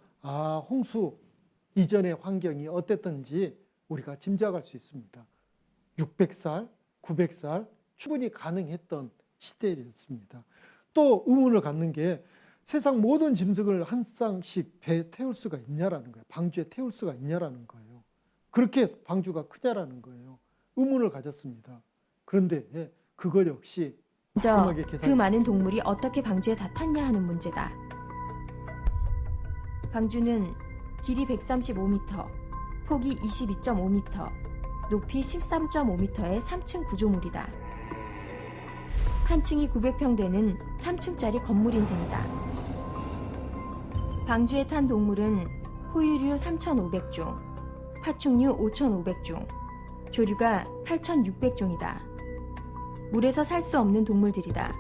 홍수 이전의 환경이 어땠던지 우리가 짐작할 수 있습니다. 600살, 900살 충분히 가능했던 시대였습니다. 또 의문을 갖는 게 세상 모든 짐승을 한 쌍씩 배에 태울 수가 있냐라는 거예요. 방주에 태울 수가 있냐라는 거예요. 그렇게 방주가 크냐라는 거예요. 의문을 가졌습니다. 그런데 그것 역시 먼저 그 많은 동물이 어떻게 방주에 다 탔냐 하는 문제다. 방주는 길이 135m, 폭이 22.5m, 높이 13.5m의 3층 구조물이다. 한 층이 900평 되는 3층짜리 건물인 셈이다. 방주에 탄 동물은 포유류 3,500종, 파충류 5,500종, 조류가 8,600종이다. 물에서 살 수 없는 동물들이다.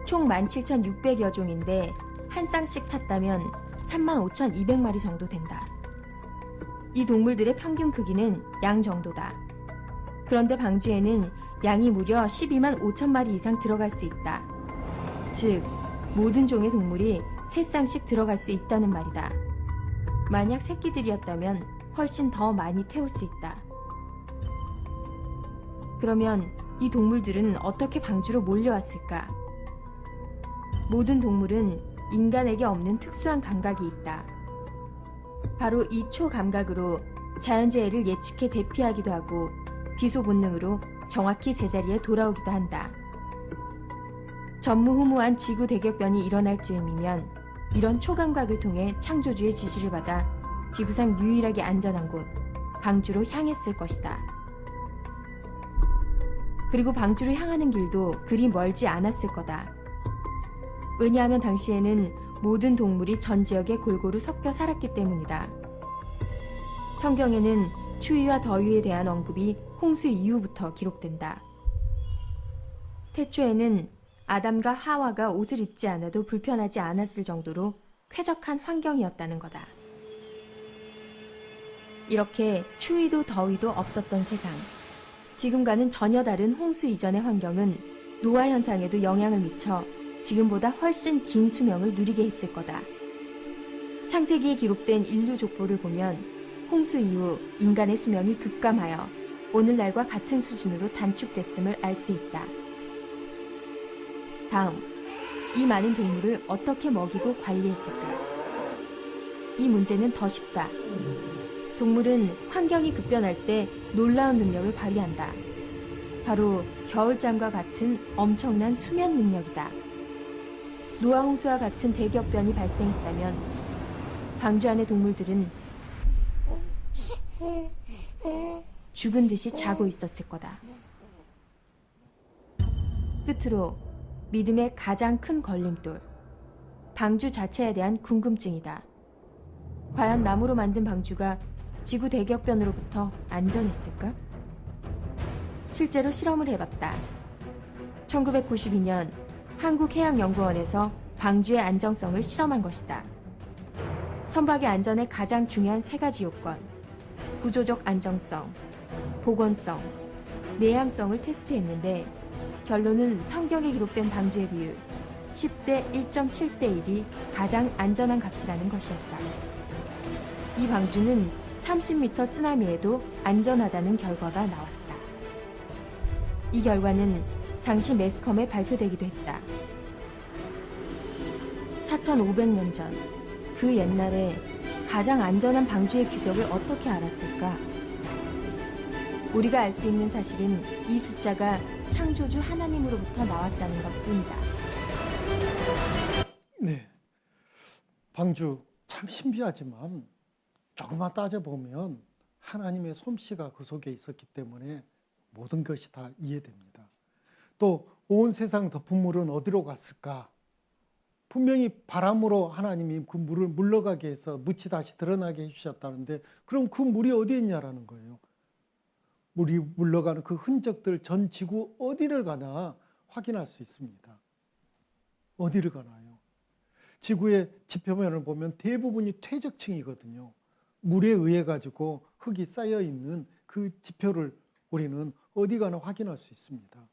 총 17,600여 종인데 한 쌍씩 탔다면 35,200마리 정도 된다. 이 동물들의 평균 크기는 양 정도다. 그런데 방주에는 양이 무려 12만 5천 마리 이상 들어갈 수 있다. 즉, 모든 종의 동물이 3쌍씩 들어갈 수 있다는 말이다. 만약 새끼들이었다면 훨씬 더 많이 태울 수 있다. 그러면 이 동물들은 어떻게 방주로 몰려왔을까? 모든 동물은 인간에게 없는 특수한 감각이 있다. 바로 이 초감각으로 자연재해를 예측해 대피하기도 하고 귀소 본능으로 정확히 제자리에 돌아오기도 한다. 전무후무한 지구 대격변이 일어날 즈음이면 이런 초감각을 통해 창조주의 지시를 받아 지구상 유일하게 안전한 곳, 방주로 향했을 것이다. 그리고 방주로 향하는 길도 그리 멀지 않았을 거다. 왜냐하면 당시에는 모든 동물이 전 지역에 골고루 섞여 살았기 때문이다. 성경에는 추위와 더위에 대한 언급이 홍수 이후부터 기록된다. 태초에는 아담과 하와가 옷을 입지 않아도 불편하지 않았을 정도로 쾌적한 환경이었다는 거다. 이렇게 추위도 더위도 없었던 세상. 지금과는 전혀 다른 홍수 이전의 환경은 노화 현상에도 영향을 미쳐 지금보다 훨씬 긴 수명을 누리게 했을 거다. 창세기에 기록된 인류 족보를 보면 홍수 이후 인간의 수명이 급감하여 오늘날과 같은 수준으로 단축됐음을 알 수 있다. 다음, 이 많은 동물을 어떻게 먹이고 관리했을까? 이 문제는 더 쉽다. 동물은 환경이 급변할 때 놀라운 능력을 발휘한다. 바로 겨울잠과 같은 엄청난 수면 능력이다. 노아 홍수와 같은 대격변이 발생했다면 방주 안의 동물들은 죽은 듯이 자고 있었을 거다. 끝으로 믿음의 가장 큰 걸림돌, 방주 자체에 대한 궁금증이다. 과연 나무로 만든 방주가 지구 대격변으로부터 안전했을까? 실제로 실험을 해봤다. 1992년 한국해양연구원에서 방주의 안정성을 실험한 것이다. 선박의 안전에 가장 중요한 세 가지 요건, 구조적 안정성, 보건성, 내향성을 테스트했는데 결론은 성경에 기록된 방주의 비율 10대 1.7대 1이 가장 안전한 값이라는 것이었다. 이 방주는 30m 쓰나미에도 안전하다는 결과가 나왔다. 이 결과는 당시 매스컴에 발표되기도 했다. 4,500년 전, 그 옛날에 가장 안전한 방주의 규격을 어떻게 알았을까? 우리가 알 수 있는 사실은 이 숫자가 창조주 하나님으로부터 나왔다는 것뿐이다. 네, 방주 참 신비하지만 조금만 따져보면 하나님의 솜씨가 그 속에 있었기 때문에 모든 것이 다 이해됩니다. 또 온 세상 덮은 물은 어디로 갔을까? 분명히 바람으로 하나님이 그 물을 물러가게 해서 묻이 다시 드러나게 해주셨다는데 그럼 그 물이 어디에 있냐라는 거예요. 물이 물러가는 그 흔적들 전 지구 어디를 가나 확인할 수 있습니다. 어디를 가나요? 지구의 지표면을 보면 대부분이 퇴적층이거든요. 물에 의해 가지고 흙이 쌓여 있는 그 지표를 우리는 어디 가나 확인할 수 있습니다.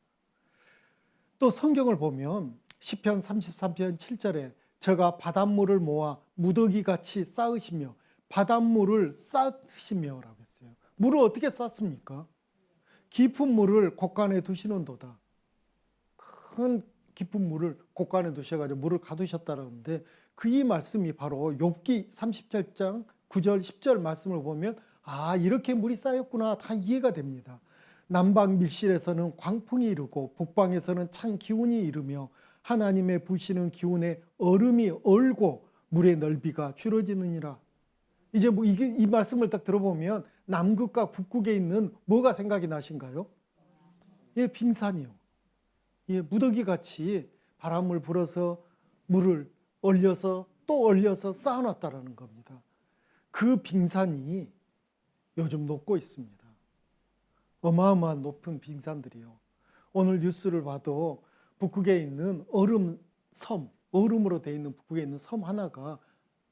또 성경을 보면 시편 33편 7절에 저가 바닷물을 모아 무더기같이 쌓으시며 바닷물을 쌓으시며라고 했어요. 물을 어떻게 쌓습니까? 깊은 물을 곳간에 두시는도다. 큰 깊은 물을 곳간에 두셔가지고 물을 가두셨다는데 그 이 말씀이 바로 욥기 37장 9절 10절 말씀을 보면 아 이렇게 물이 쌓였구나 다 이해가 됩니다. 남방 밀실에서는 광풍이 이르고 북방에서는 찬 기운이 이르며 하나님의 부시는 기운에 얼음이 얼고 물의 넓이가 줄어지느니라. 이제 뭐 이 말씀을 딱 들어보면 남극과 북극에 있는 뭐가 생각이 나신가요? 예, 빙산이요. 예, 무더기 같이 바람을 불어서 물을 얼려서 또 얼려서 쌓아놨다라는 겁니다. 그 빙산이 요즘 녹고 있습니다. 어마어마한 높은 빙산들이요. 오늘 뉴스를 봐도 북극에 있는 섬, 얼음으로 되어 있는 북극에 있는 섬 하나가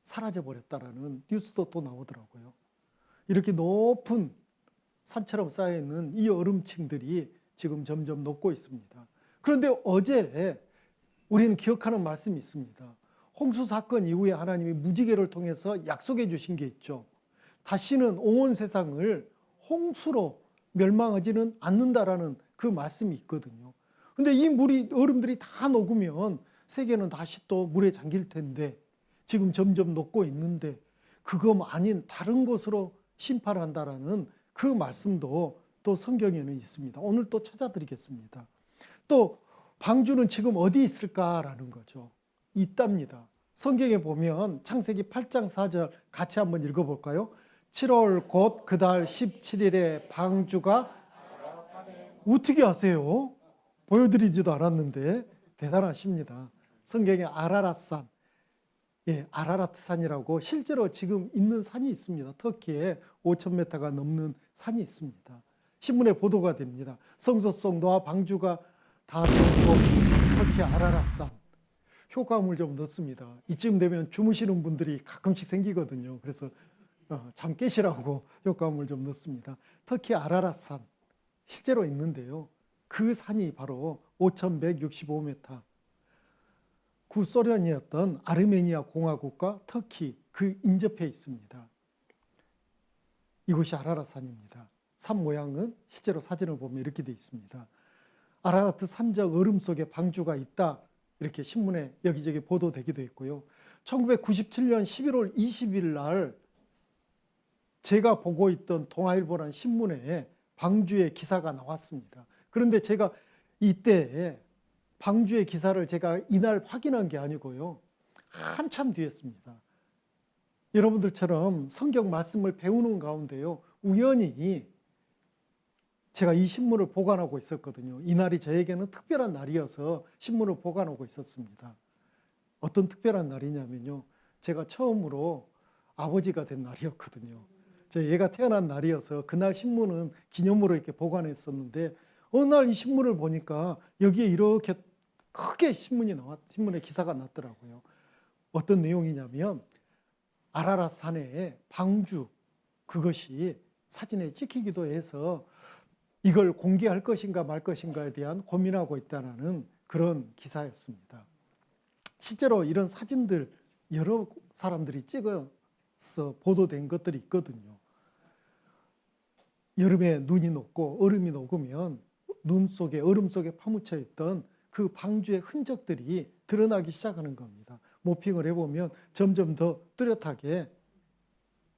사라져버렸다라는 뉴스도 또 나오더라고요. 이렇게 높은 산처럼 쌓여있는 이 얼음층들이 지금 점점 녹고 있습니다. 그런데 어제 우리는 기억하는 말씀이 있습니다. 홍수 사건 이후에 하나님이 무지개를 통해서 약속해 주신 게 있죠. 다시는 온 세상을 홍수로 멸망하지는 않는다라는 그 말씀이 있거든요. 근데 이 얼음들이 다 녹으면 세계는 다시 또 물에 잠길 텐데 지금 점점 녹고 있는데 그거 아닌 다른 것으로 심판한다라는 그 말씀도 또 성경에는 있습니다. 오늘 또 찾아드리겠습니다. 또 방주는 지금 어디 있을까라는 거죠. 있답니다. 성경에 보면 창세기 8장 4절 같이 한번 읽어볼까요? 7월 곧 그 달 17일에 방주가 어떻게 아세요? 보여드리지도 않았는데 대단하십니다. 성경에 아라랏산, 예, 아라라트산이라고 실제로 지금 있는 산이 있습니다. 터키에 5,000m가 넘는 산이 있습니다. 신문에 보도가 됩니다. 성소 속 노아 방주가 다 녹고 터키 아라랏산 효과음을 좀 넣습니다. 이쯤 되면 주무시는 분들이 가끔씩 생기거든요. 그래서 잠 깨시라고 효과음을 좀 넣습니다. 터키 아라랏산 실제로 있는데요. 그 산이 바로 5,165m. 구소련이었던 아르메니아 공화국과 터키 그 인접해 있습니다. 이곳이 아라랏산입니다. 산 모양은 실제로 사진을 보면 이렇게 되어 있습니다. 아라라트 산적 얼음 속에 방주가 있다. 이렇게 신문에 여기저기 보도되기도 했고요. 1997년 11월 20일 날 제가 보고 있던 동아일보라는 신문에 방주의 기사가 나왔습니다. 그런데 제가 이때 방주의 기사를 제가 이날 확인한 게 아니고요. 한참 뒤였습니다. 여러분들처럼 성경 말씀을 배우는 가운데요. 우연히 제가 이 신문을 보관하고 있었거든요. 이날이 저에게는 특별한 날이어서 신문을 보관하고 있었습니다. 어떤 특별한 날이냐면요. 제가 처음으로 아버지가 된 날이었거든요. 제 얘가 태어난 날이어서 그날 신문은 기념으로 이렇게 보관했었는데 어느 날 이 신문을 보니까 여기에 이렇게 크게 신문에 기사가 났더라고요. 어떤 내용이냐면 아라랏 산의 방주 그것이 사진에 찍히기도 해서 이걸 공개할 것인가 말 것인가에 대한 고민하고 있다는 그런 기사였습니다. 실제로 이런 사진들 여러 사람들이 찍어서 보도된 것들이 있거든요. 여름에 눈이 녹고 얼음이 녹으면 눈 속에 얼음 속에 파묻혀 있던 그 방주의 흔적들이 드러나기 시작하는 겁니다. 모핑을 해보면 점점 더 뚜렷하게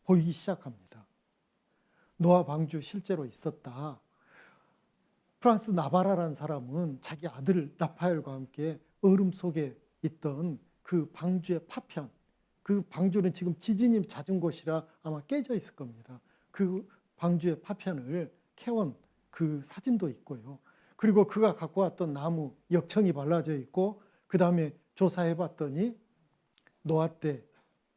보이기 시작합니다. 노아 방주 실제로 있었다. 프랑스 나바라라는 사람은 자기 아들 나파엘과 함께 얼음 속에 있던 그 방주의 파편, 그 방주는 지금 지진이 잦은 곳이라 아마 깨져 있을 겁니다. 그 방주의 파편을 캐온 그 사진도 있고요. 그리고 그가 갖고 왔던 나무 역청이 발라져 있고 그 다음에 조사해 봤더니 노아 때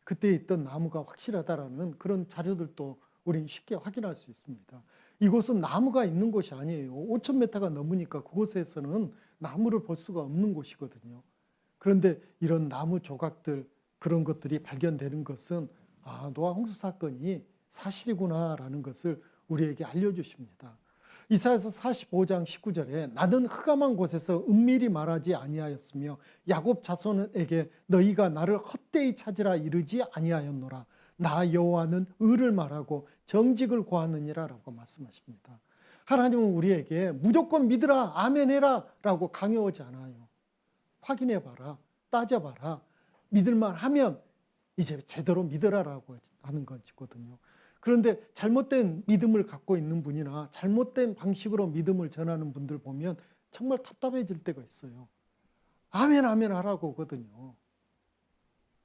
그때 있던 나무가 확실하다라는 그런 자료들도 우리는 쉽게 확인할 수 있습니다. 이곳은 나무가 있는 곳이 아니에요. 5,000m가 넘으니까 그곳에서는 나무를 볼 수가 없는 곳이거든요. 그런데 이런 나무 조각들 그런 것들이 발견되는 것은 노아 홍수 사건이 사실이구나라는 것을 우리에게 알려주십니다. 이사야서 45장 19절에 나는 흑암한 곳에서 은밀히 말하지 아니하였으며 야곱 자손에게 너희가 나를 헛되이 찾으라 이르지 아니하였노라. 나 여호와는 의를 말하고 정직을 구하느니라 라고 말씀하십니다. 하나님은 우리에게 무조건 믿으라 아멘해라 라고 강요하지 않아요. 확인해봐라 따져봐라 믿을만 하면 이제 제대로 믿으라라고 하는 것이거든요. 그런데 잘못된 믿음을 갖고 있는 분이나 잘못된 방식으로 믿음을 전하는 분들 보면 정말 답답해질 때가 있어요. 아멘 아멘 하라고 하거든요.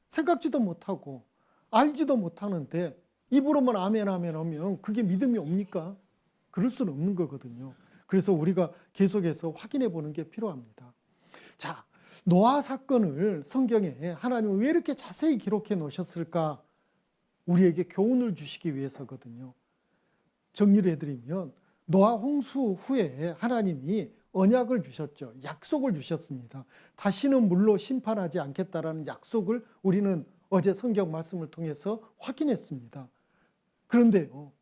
생각지도 못하고 알지도 못하는데 입으로만 아멘 아멘 하면 그게 믿음이 옵니까? 그럴 수는 없는 거거든요. 그래서 우리가 계속해서 확인해 보는 게 필요합니다. 자, 노아 사건을 성경에 하나님은 왜 이렇게 자세히 기록해 놓으셨을까? 우리에게 교훈을 주시기 위해서거든요. 정리를 해드리면 노아 홍수 후에 하나님이 언약을 주셨죠. 약속을 주셨습니다. 다시는 물로 심판하지 않겠다라는 약속을 우리는 어제 성경 말씀을 통해서 확인했습니다. 그런데요,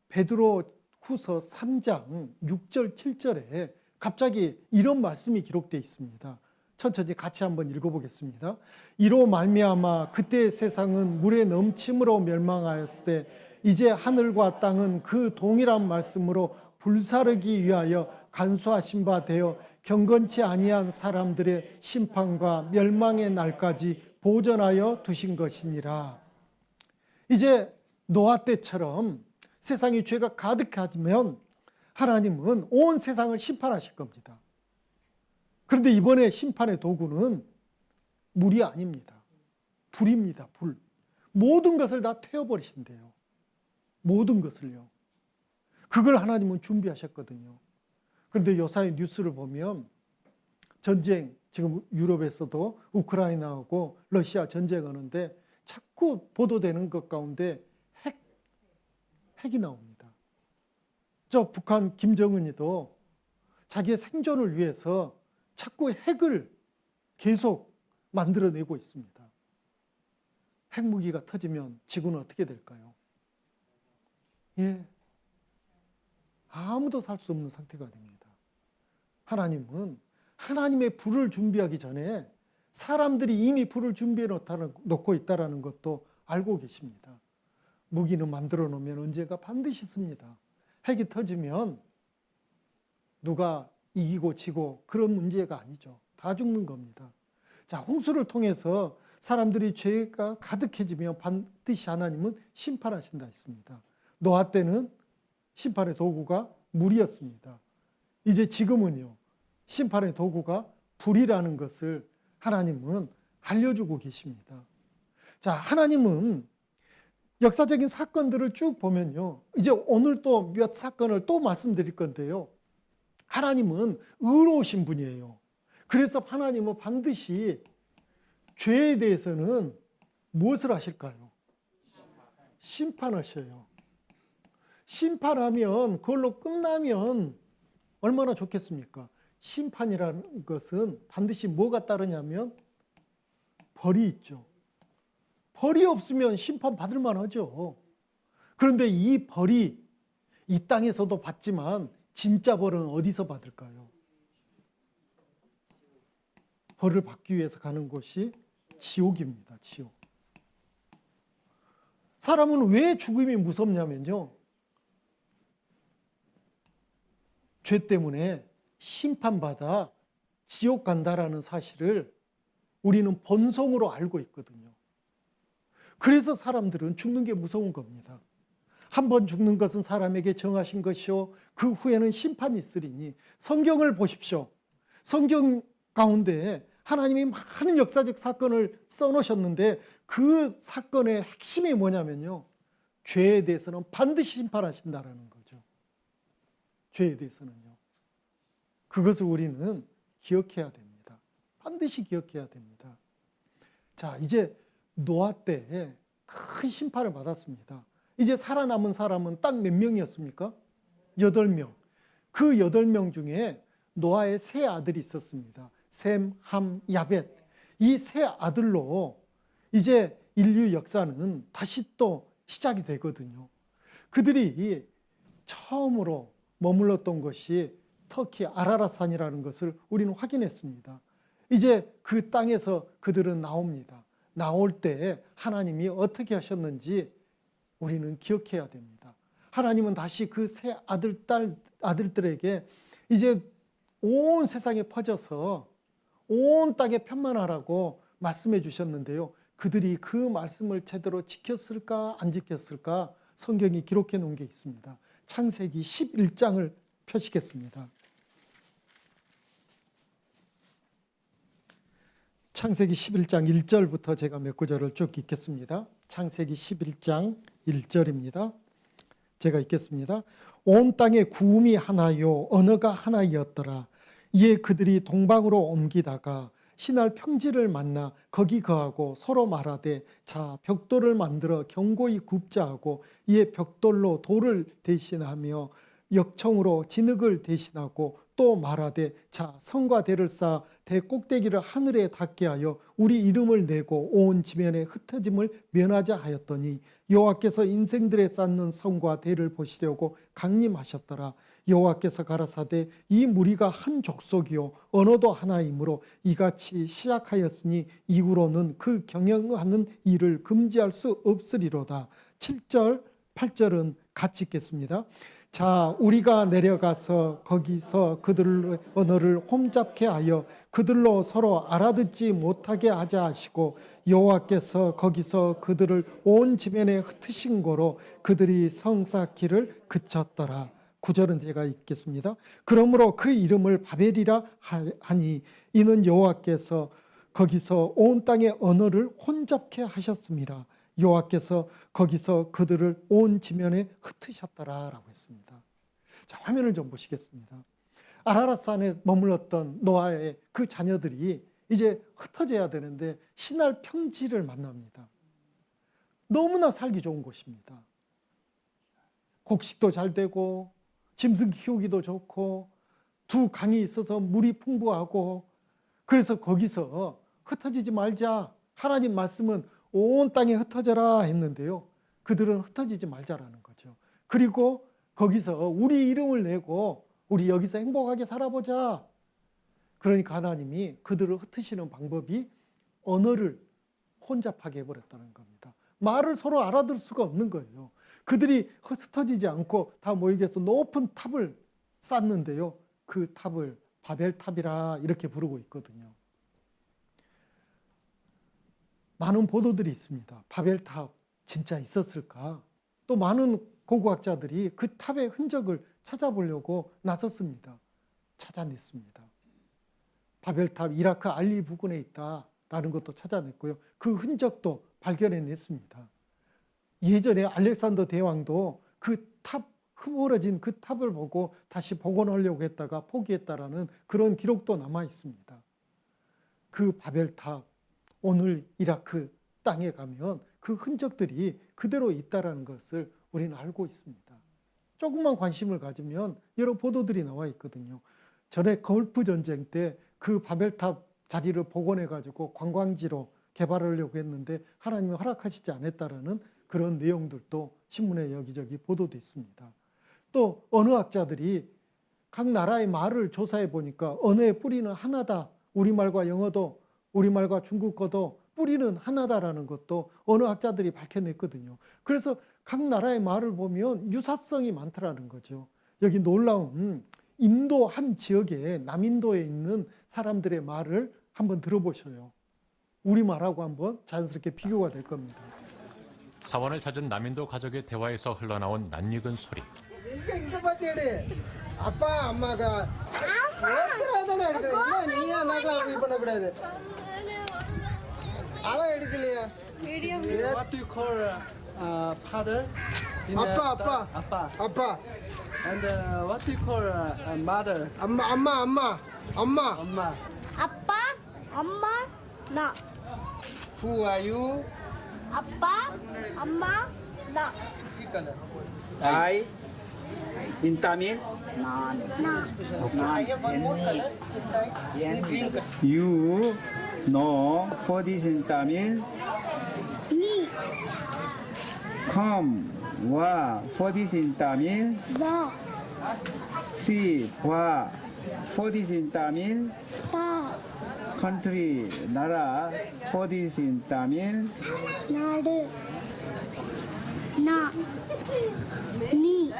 베드로 후서 3장 6절 7절에 갑자기 이런 말씀이 기록되어 있습니다. 천천히 같이 한번 읽어보겠습니다. 이로 말미암아 그때 세상은 물의 넘침으로 멸망하였을 때 이제 하늘과 땅은 그 동일한 말씀으로 불사르기 위하여 간수하신 바 되어 경건치 아니한 사람들의 심판과 멸망의 날까지 보존하여 두신 것이니라. 이제 노아 때처럼 세상이 죄가 가득하면 하나님은 온 세상을 심판하실 겁니다. 그런데 이번에 심판의 도구는 물이 아닙니다. 불입니다. 불. 모든 것을 다 태워버리신대요. 모든 것을요. 그걸 하나님은 준비하셨거든요. 그런데 요사이 뉴스를 보면 전쟁, 지금 유럽에서도 우크라이나하고 러시아 전쟁하는데 자꾸 보도되는 것 가운데 핵이 나옵니다. 저 북한 김정은이도 자기의 생존을 위해서 자꾸 핵을 계속 만들어내고 있습니다. 핵무기가 터지면 지구는 어떻게 될까요? 예, 아무도 살 수 없는 상태가 됩니다. 하나님은 하나님의 불을 준비하기 전에 사람들이 이미 불을 준비해 놓고 있다는 것도 알고 계십니다. 무기는 만들어 놓으면 언젠가 반드시 씁니다. 핵이 터지면 누가 이기고 지고 그런 문제가 아니죠. 다 죽는 겁니다. 자, 홍수를 통해서 사람들이 죄가 가득해지면 반드시 하나님은 심판하신다 했습니다. 노아 때는 심판의 도구가 물이었습니다. 이제 지금은요, 심판의 도구가 불이라는 것을 하나님은 알려주고 계십니다. 자, 하나님은 역사적인 사건들을 쭉 보면요, 이제 오늘 또 몇 사건을 또 말씀드릴 건데요, 하나님은 의로우신 분이에요. 그래서 하나님은 반드시 죄에 대해서는 무엇을 하실까요? 심판하셔요. 심판하면 그걸로 끝나면 얼마나 좋겠습니까? 심판이라는 것은 반드시 뭐가 따르냐면 벌이 있죠. 벌이 없으면 심판 받을 만하죠. 그런데 이 벌이 이 땅에서도 받지만 진짜 벌은 어디서 받을까요? 벌을 받기 위해서 가는 곳이 지옥입니다. 지옥. 사람은 왜 죽음이 무섭냐면요, 죄 때문에 심판받아 지옥 간다라는 사실을 우리는 본성으로 알고 있거든요. 그래서 사람들은 죽는 게 무서운 겁니다. 한 번 죽는 것은 사람에게 정하신 것이요 그 후에는 심판이 있으리니, 성경을 보십시오. 성경 가운데 하나님이 많은 역사적 사건을 써놓으셨는데 그 사건의 핵심이 뭐냐면요, 죄에 대해서는 반드시 심판하신다라는 거죠. 죄에 대해서는요. 그것을 우리는 기억해야 됩니다. 반드시 기억해야 됩니다. 자, 이제 노아 때 큰 심판을 받았습니다. 이제 살아남은 사람은 딱 몇 명이었습니까? 8명. 그 8명 중에 노아의 세 아들이 있었습니다. 셈, 함, 야벳. 이 세 아들로 이제 인류 역사는 다시 또 시작이 되거든요. 그들이 처음으로 머물렀던 것이 터키 아라랏산이라는 것을 우리는 확인했습니다. 이제 그 땅에서 그들은 나옵니다. 나올 때 하나님이 어떻게 하셨는지 우리는 기억해야 됩니다. 하나님은 다시 그 세 아들들에게 이제 온 세상에 퍼져서 온 땅에 편만하라고 말씀해 주셨는데요. 그들이 그 말씀을 제대로 지켰을까 안 지켰을까 성경이 기록해 놓은 게 있습니다. 창세기 11장을 펴시겠습니다. 창세기 11장 1절부터 제가 몇 구절을 쭉 읽겠습니다. 창세기 11장 1절입니다. 제가 읽겠습니다. 온 땅에 구음이 하나요 언어가 하나이었더라. 이에 그들이 동방으로 옮기다가 신할 평지를 만나 거기 거하고 서로 말하되 자 벽돌을 만들어 견고히 굽자 하고 이에 벽돌로 돌을 대신하며 역청으로 진흙을 대신하고 또 말하되 자 성과 대를 쌓아 대 꼭대기를 하늘에 닿게 하여 우리 이름을 내고 온 지면에 흩어짐을 면하자 하였더니 여호와께서 인생들에 쌓는 성과 대를 보시려고 강림하셨더라. 여호와께서 가라사대 이 무리가 한 족속이요 언어도 하나이므로 이같이 시작하였으니 이후로는 그 경영하는 일을 금지할 수 없으리로다. 7절 8절은 같이 읽겠습니다. 자 우리가 내려가서 거기서 그들의 언어를 홈잡게 하여 그들로 서로 알아듣지 못하게 하자 하시고 여호와께서 거기서 그들을 온 지면에 흩으신 거로 그들이 성 쌓기를 그쳤더라. 9절은 제가 읽겠습니다. 그러므로 그 이름을 바벨이라 하니 이는 여호와께서 거기서 온 땅의 언어를 혼잡케 하셨습니다. 여호와께서 거기서 그들을 온 지면에 흩으셨더라라고 했습니다. 자, 화면을 좀 보시겠습니다. 아라랏산에 머물렀던 노아의 그 자녀들이 이제 흩어져야 되는데 신할 평지를 만납니다. 너무나 살기 좋은 곳입니다. 곡식도 잘 되고 짐승 키우기도 좋고 두 강이 있어서 물이 풍부하고 그래서 거기서 흩어지지 말자. 하나님 말씀은 온 땅에 흩어져라 했는데요. 그들은 흩어지지 말자라는 거죠. 그리고 거기서 우리 이름을 내고 우리 여기서 행복하게 살아보자. 그러니까 하나님이 그들을 흩으시는 방법이 언어를 혼잡하게 해버렸다는 겁니다. 말을 서로 알아들 수가 없는 거예요. 그들이 흩어지지 않고 다 모이겠어 높은 탑을 쌓는데요. 그 탑을 바벨탑이라 이렇게 부르고 있거든요. 많은 보도들이 있습니다. 바벨탑 진짜 있었을까? 또 많은 고고학자들이 그 탑의 흔적을 찾아보려고 나섰습니다. 찾아냈습니다. 바벨탑 이라크 알리 부근에 있다라는 것도 찾아냈고요. 그 흔적도 발견해냈습니다. 예전에 알렉산더 대왕도 그 탑, 흐물어진 그 탑을 보고 다시 복원하려고 했다가 포기했다라는 그런 기록도 남아 있습니다. 그 바벨탑, 오늘 이라크 땅에 가면 그 흔적들이 그대로 있다는 것을 우리는 알고 있습니다. 조금만 관심을 가지면 여러 보도들이 나와 있거든요. 전에 걸프 전쟁 때 그 바벨탑 자리를 복원해가지고 관광지로 개발하려고 했는데 하나님이 허락하시지 않았다라는 그런 내용들도 신문에 여기저기 보도돼 있습니다. 또 언어학자들이 각 나라의 말을 조사해 보니까 언어의 뿌리는 하나다. 우리말과 영어도 우리말과 중국어도 뿌리는 하나다라는 것도 언어학자들이 밝혀냈거든요. 그래서 각 나라의 말을 보면 유사성이 많더라는 거죠. 여기 놀라운 인도 한 지역에 남인도에 있는 사람들의 말을 한번 들어보셔요. 우리말하고 한번 자연스럽게 비교가 될 겁니다. 사원을 찾은 남인도 가족의 대화에서 흘러나온 낯익은 소리. 이게 봐대래. 아빠 엄마가 어디라더나 그래. 니야 나가 이번에 그래. 아빠 이리들이야. What do you call father? In 아빠. Appa. And what do you call mother? 엄마. Amma. 아빠, 엄마, 나. Who are you? 아빠, 엄마, 나. I. In Tamil. 나. You know what is in Tamil? 니, Come. What is in Tamil? 나, See. What is in Tamil? 나, Country. 나라. What is in Tamil? 나를, 나, 니,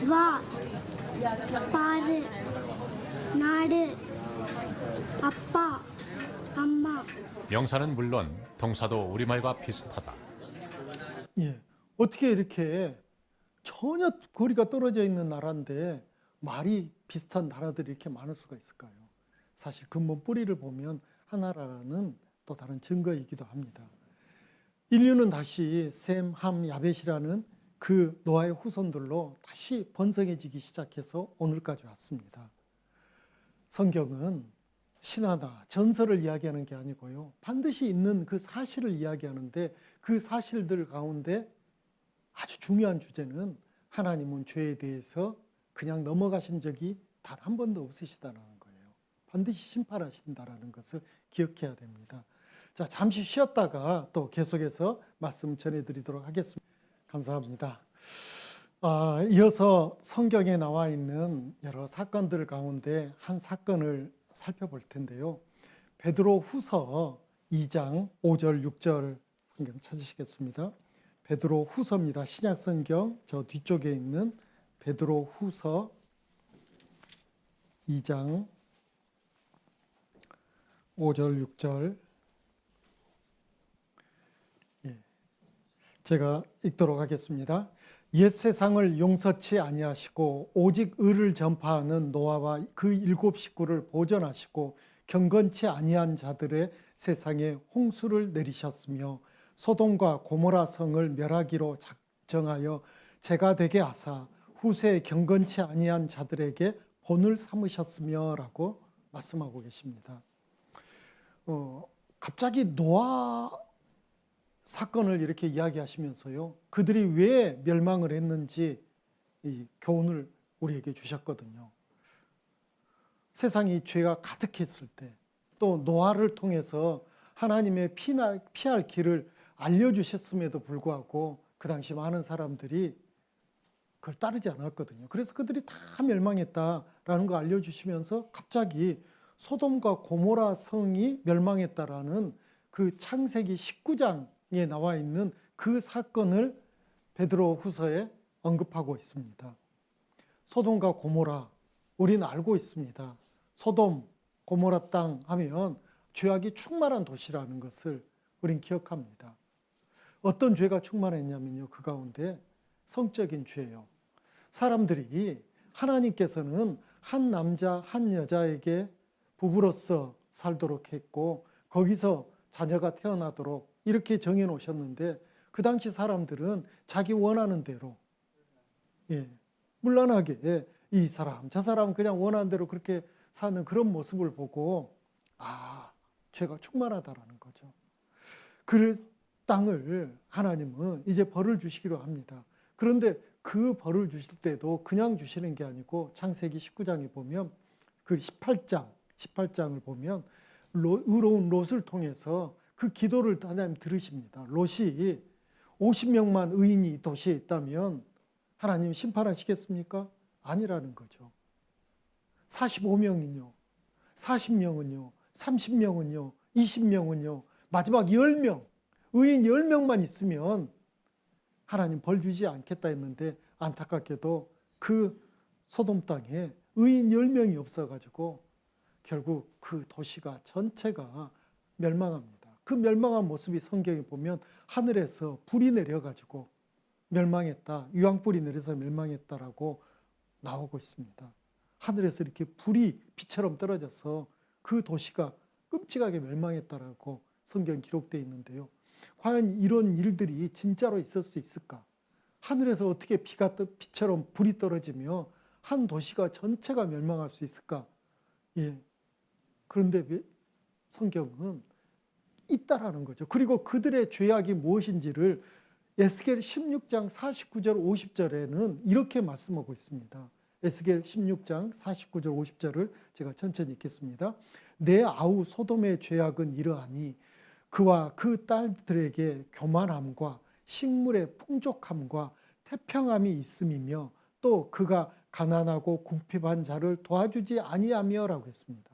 와, 빠를, 나를, 아빠, 엄마. 명사는 물론 동사도 우리말과 비슷하다. 예. 어떻게 이렇게 전혀 거리가 떨어져 있는 나라인데 말이 비슷한 나라들이 이렇게 많을 수가 있을까요? 사실 근본 뿌리를 보면 하나라는 또 다른 증거이기도 합니다. 인류는 다시 셈, 함, 야벳이라는 그 노아의 후손들로 다시 번성해지기 시작해서 오늘까지 왔습니다. 성경은 신화나 전설을 이야기하는 게 아니고요. 반드시 있는 그 사실을 이야기하는데 그 사실들 가운데 아주 중요한 주제는 하나님은 죄에 대해서 그냥 넘어가신 적이 단 한 번도 없으시다는 거예요. 반드시 심판하신다라는 것을 기억해야 됩니다. 자, 잠시 쉬었다가 또 계속해서 말씀 전해드리도록 하겠습니다. 감사합니다. 이어서 성경에 나와 있는 여러 사건들 가운데 한 사건을 살펴볼 텐데요. 베드로 후서 2장 5절 6절 성경 찾으시겠습니다. 베드로 후서입니다. 신약 성경 저 뒤쪽에 있는 베드로 후서 2장 5절 6절 제가 읽도록 하겠습니다. 옛 세상을 용서치 아니하시고 오직 의를 전파하는 노아와 그 7 식구를 보전하시고 경건치 아니한 자들의 세상에 홍수를 내리셨으며 소돔과 고모라 성을 멸하기로 작정하여 재가 되게 하사 후세에 경건치 아니한 자들에게 본을 삼으셨으며 라고 말씀하고 계십니다. 갑자기 노아 사건을 이렇게 이야기하시면서요. 그들이 왜 멸망을 했는지 이 교훈을 우리에게 주셨거든요. 세상이 죄가 가득했을 때 또 노아를 통해서 하나님의 피할 길을 알려주셨음에도 불구하고 그 당시 많은 사람들이 그걸 따르지 않았거든요. 그래서 그들이 다 멸망했다라는 거 알려주시면서 갑자기 소돔과 고모라 성이 멸망했다라는 그 창세기 19장에 나와 있는 그 사건을 베드로 후서에 언급하고 있습니다. 소돔과 고모라, 우리는 알고 있습니다. 소돔, 고모라 땅 하면 죄악이 충만한 도시라는 것을 우린 기억합니다. 어떤 죄가 충만했냐면요, 그 가운데 성적인 죄요. 사람들이 하나님께서는 한 남자 한 여자에게 부부로서 살도록 했고 거기서 자녀가 태어나도록 이렇게 정해 놓으셨는데 그 당시 사람들은 자기 원하는 대로 물란하게 이 사람 저 사람 그냥 원하는 대로 그렇게 사는 그런 모습을 보고 죄가 충만하다라는 거죠. 그 땅을 하나님은 이제 벌을 주시기로 합니다. 그런데 그 벌을 주실 때도 그냥 주시는 게 아니고 창세기 19장에 보면 그 18장을 보면 의로운 롯을 통해서 그 기도를 하나님 들으십니다. 롯이 50명만 의인이 이 도시에 있다면 하나님 심판하시겠습니까? 아니라는 거죠. 45명은요, 40명은요, 30명은요, 20명은요, 마지막 10명, 의인 10명만 있으면 하나님 벌 주지 않겠다 했는데 안타깝게도 그 소돔 땅에 의인 10명이 없어가지고 결국 그 도시가 전체가 멸망합니다. 그 멸망한 모습이 성경에 보면 하늘에서 불이 내려가지고 멸망했다, 유황불이 내려서 멸망했다라고 나오고 있습니다. 하늘에서 이렇게 불이 비처럼 떨어져서 그 도시가 끔찍하게 멸망했다라고 성경 기록되어 있는데요. 과연 이런 일들이 진짜로 있을 수 있을까? 하늘에서 어떻게 비처럼 불이 떨어지며 한 도시가 전체가 멸망할 수 있을까? 그런데 성경은 있다라는 거죠. 그리고 그들의 죄악이 무엇인지를 에스겔 16장 49절 50절에는 이렇게 말씀하고 있습니다. 에스겔 16장 49절 50절을 제가 천천히 읽겠습니다. 내 아우 소돔의 죄악은 이러하니 그와 그 딸들에게 교만함과 식물의 풍족함과 태평함이 있음이며 또 그가 가난하고 궁핍한 자를 도와주지 아니하며라고 했습니다.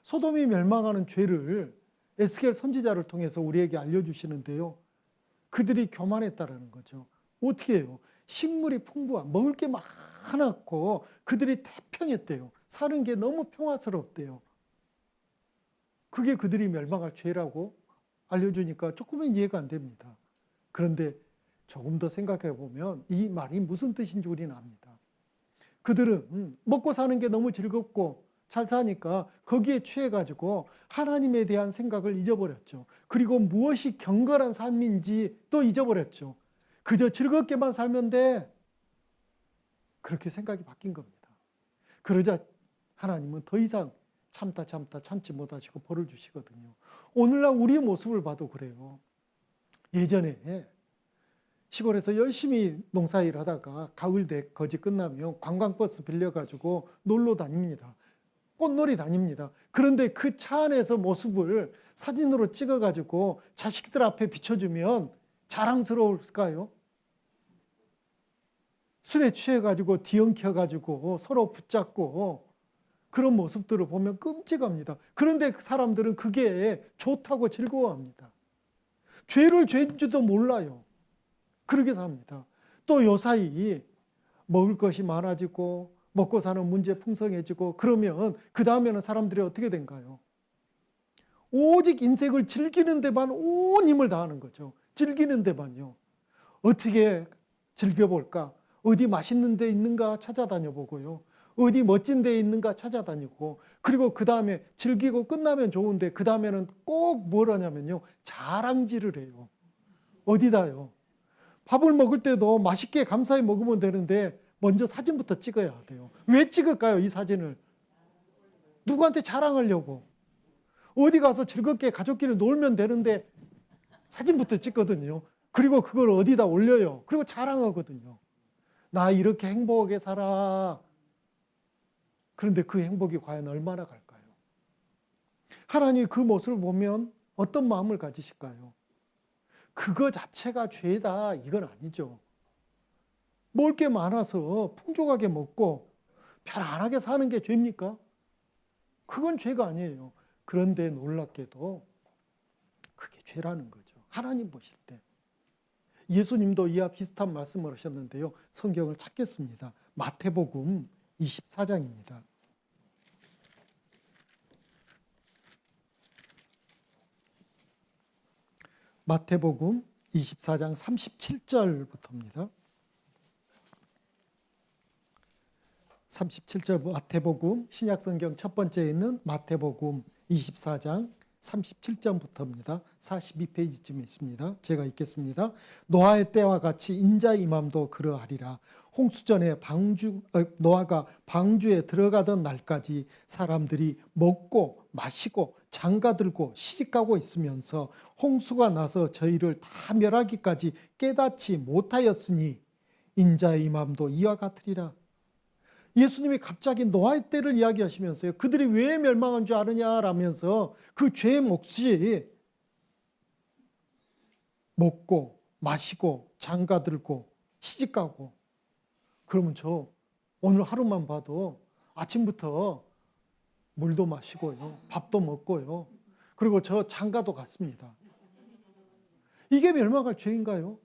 소돔이 멸망하는 죄를 에스겔 선지자를 통해서 우리에게 알려주시는데요. 그들이 교만했다라는 거죠. 어떻게 해요? 식물이 풍부한, 먹을 게 많았고 그들이 태평했대요. 사는 게 너무 평화스럽대요. 그게 그들이 멸망할 죄라고 알려주니까 조금은 이해가 안 됩니다. 그런데 조금 더 생각해 보면 이 말이 무슨 뜻인지 우리는 압니다. 그들은 먹고 사는 게 너무 즐겁고 잘 사니까 거기에 취해가지고 하나님에 대한 생각을 잊어버렸죠. 그리고 무엇이 경건한 삶인지 또 잊어버렸죠. 그저 즐겁게만 살면 돼. 그렇게 생각이 바뀐 겁니다. 그러자 하나님은 더 이상 참지 못하시고 벌을 주시거든요. 오늘날 우리의 모습을 봐도 그래요. 예전에 시골에서 열심히 농사일 하다가 가을 거지 끝나면 관광버스 빌려가지고 놀러 다닙니다. 꽃놀이 다닙니다. 그런데 그 차 안에서 모습을 사진으로 찍어가지고 자식들 앞에 비춰주면 자랑스러울까요? 술에 취해가지고 뒤엉켜가지고 서로 붙잡고 그런 모습들을 보면 끔찍합니다. 그런데 그 사람들은 그게 좋다고 즐거워합니다. 죄를 죄인지도 몰라요. 그렇게 삽니다. 또 요사이 먹을 것이 많아지고 먹고 사는 문제 풍성해지고 그러면 그 다음에는 사람들이 어떻게 된가요? 오직 인생을 즐기는 데만 온 힘을 다하는 거죠. 즐기는 데만요. 어떻게 즐겨볼까? 어디 맛있는 데 있는가 찾아다녀 보고요. 어디 멋진 데 있는가 찾아다니고 그리고 그 다음에 즐기고 끝나면 좋은데 그 다음에는 꼭 뭘 하냐면요. 자랑질을 해요. 어디다요? 밥을 먹을 때도 맛있게 감사히 먹으면 되는데 먼저 사진부터 찍어야 돼요. 왜 찍을까요? 이 사진을. 누구한테 자랑하려고. 어디 가서 즐겁게 가족끼리 놀면 되는데 사진부터 찍거든요. 그리고 그걸 어디다 올려요. 그리고 자랑하거든요. 나 이렇게 행복하게 살아. 그런데 그 행복이 과연 얼마나 갈까요? 하나님이 그 모습을 보면 어떤 마음을 가지실까요? 그거 자체가 죄다 이건 아니죠. 먹을 게 많아서 풍족하게 먹고 편안하게 사는 게 죄입니까? 그건 죄가 아니에요. 그런데 놀랍게도 그게 죄라는 거죠. 하나님 보실 때. 예수님도 이와 비슷한 말씀을 하셨는데요. 성경을 찾겠습니다. 마태복음 24장입니다. 마태복음 24장 37절부터입니다. 37절 마태복음 신약성경 첫 번째에 있는 마태복음 24장 37절부터입니다. 42페이지쯤에 있습니다. 제가 읽겠습니다. 노아의 때와 같이 인자의 임함도 그러하리라. 홍수전에 노아가 방주에 들어가던 날까지 사람들이 먹고 마시고 장가들고 시집가고 있으면서 홍수가 나서 저희를 다 멸하기까지 깨닫지 못하였으니 인자의 임함도 이와 같으리라. 예수님이 갑자기 노아의 때를 이야기하시면서요. 그들이 왜 멸망한 줄 아느냐라면서 그 죄의 몫이 먹고 마시고 장가들고 시집가고, 그러면 저 오늘 하루만 봐도 아침부터 물도 마시고요. 밥도 먹고요. 그리고 저 장가도 갔습니다. 이게 멸망할 죄인가요?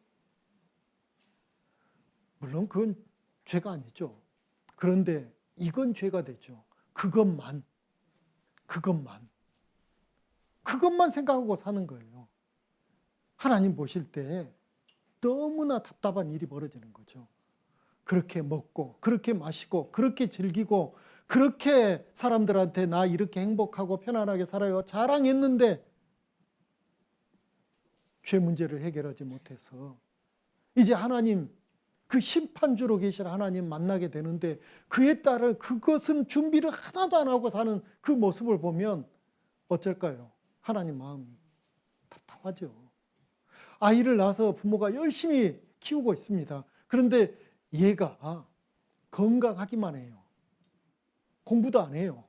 물론 그건 죄가 아니죠. 그런데 이건 죄가 되죠. 그것만 생각하고 사는 거예요. 하나님 보실 때 너무나 답답한 일이 벌어지는 거죠. 그렇게 먹고 그렇게 마시고 그렇게 즐기고 그렇게 사람들한테 나 이렇게 행복하고 편안하게 살아요 자랑했는데 죄 문제를 해결하지 못해서 이제 하나님, 그 심판주로 계실 하나님 만나게 되는데 그에 따라 그것은 준비를 하나도 안 하고 사는 그 모습을 보면 어쩔까요? 하나님 마음이 답답하죠. 아이를 낳아서 부모가 열심히 키우고 있습니다. 그런데 얘가 건강하기만 해요. 공부도 안 해요.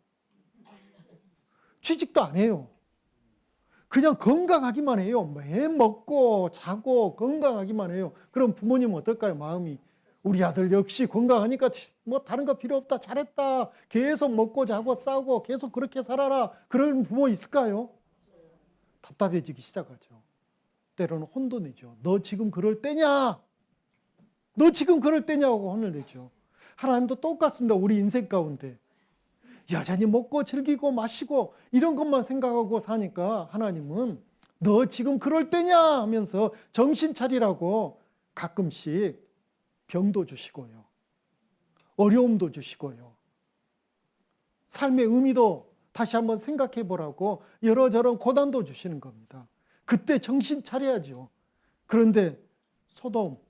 취직도 안 해요. 그냥 건강하기만 해요. 매 먹고 자고 건강하기만 해요. 그럼 부모님은 어떨까요? 마음이 우리 아들 역시 건강하니까 뭐 다른 거 필요 없다. 잘했다. 계속 먹고 자고 싸우고 계속 그렇게 살아라. 그런 부모 있을까요? 답답해지기 시작하죠. 때로는 혼도 내죠. 너 지금 그럴 때냐? 너 지금 그럴 때냐고 혼을 내죠. 하나님도 똑같습니다. 우리 인생 가운데. 여전히 먹고 즐기고 마시고 이런 것만 생각하고 사니까 하나님은 너 지금 그럴 때냐 하면서 정신 차리라고 가끔씩 병도 주시고요. 어려움도 주시고요. 삶의 의미도 다시 한번 생각해 보라고 여러저런 고난도 주시는 겁니다. 그때 정신 차려야죠. 그런데 소돔,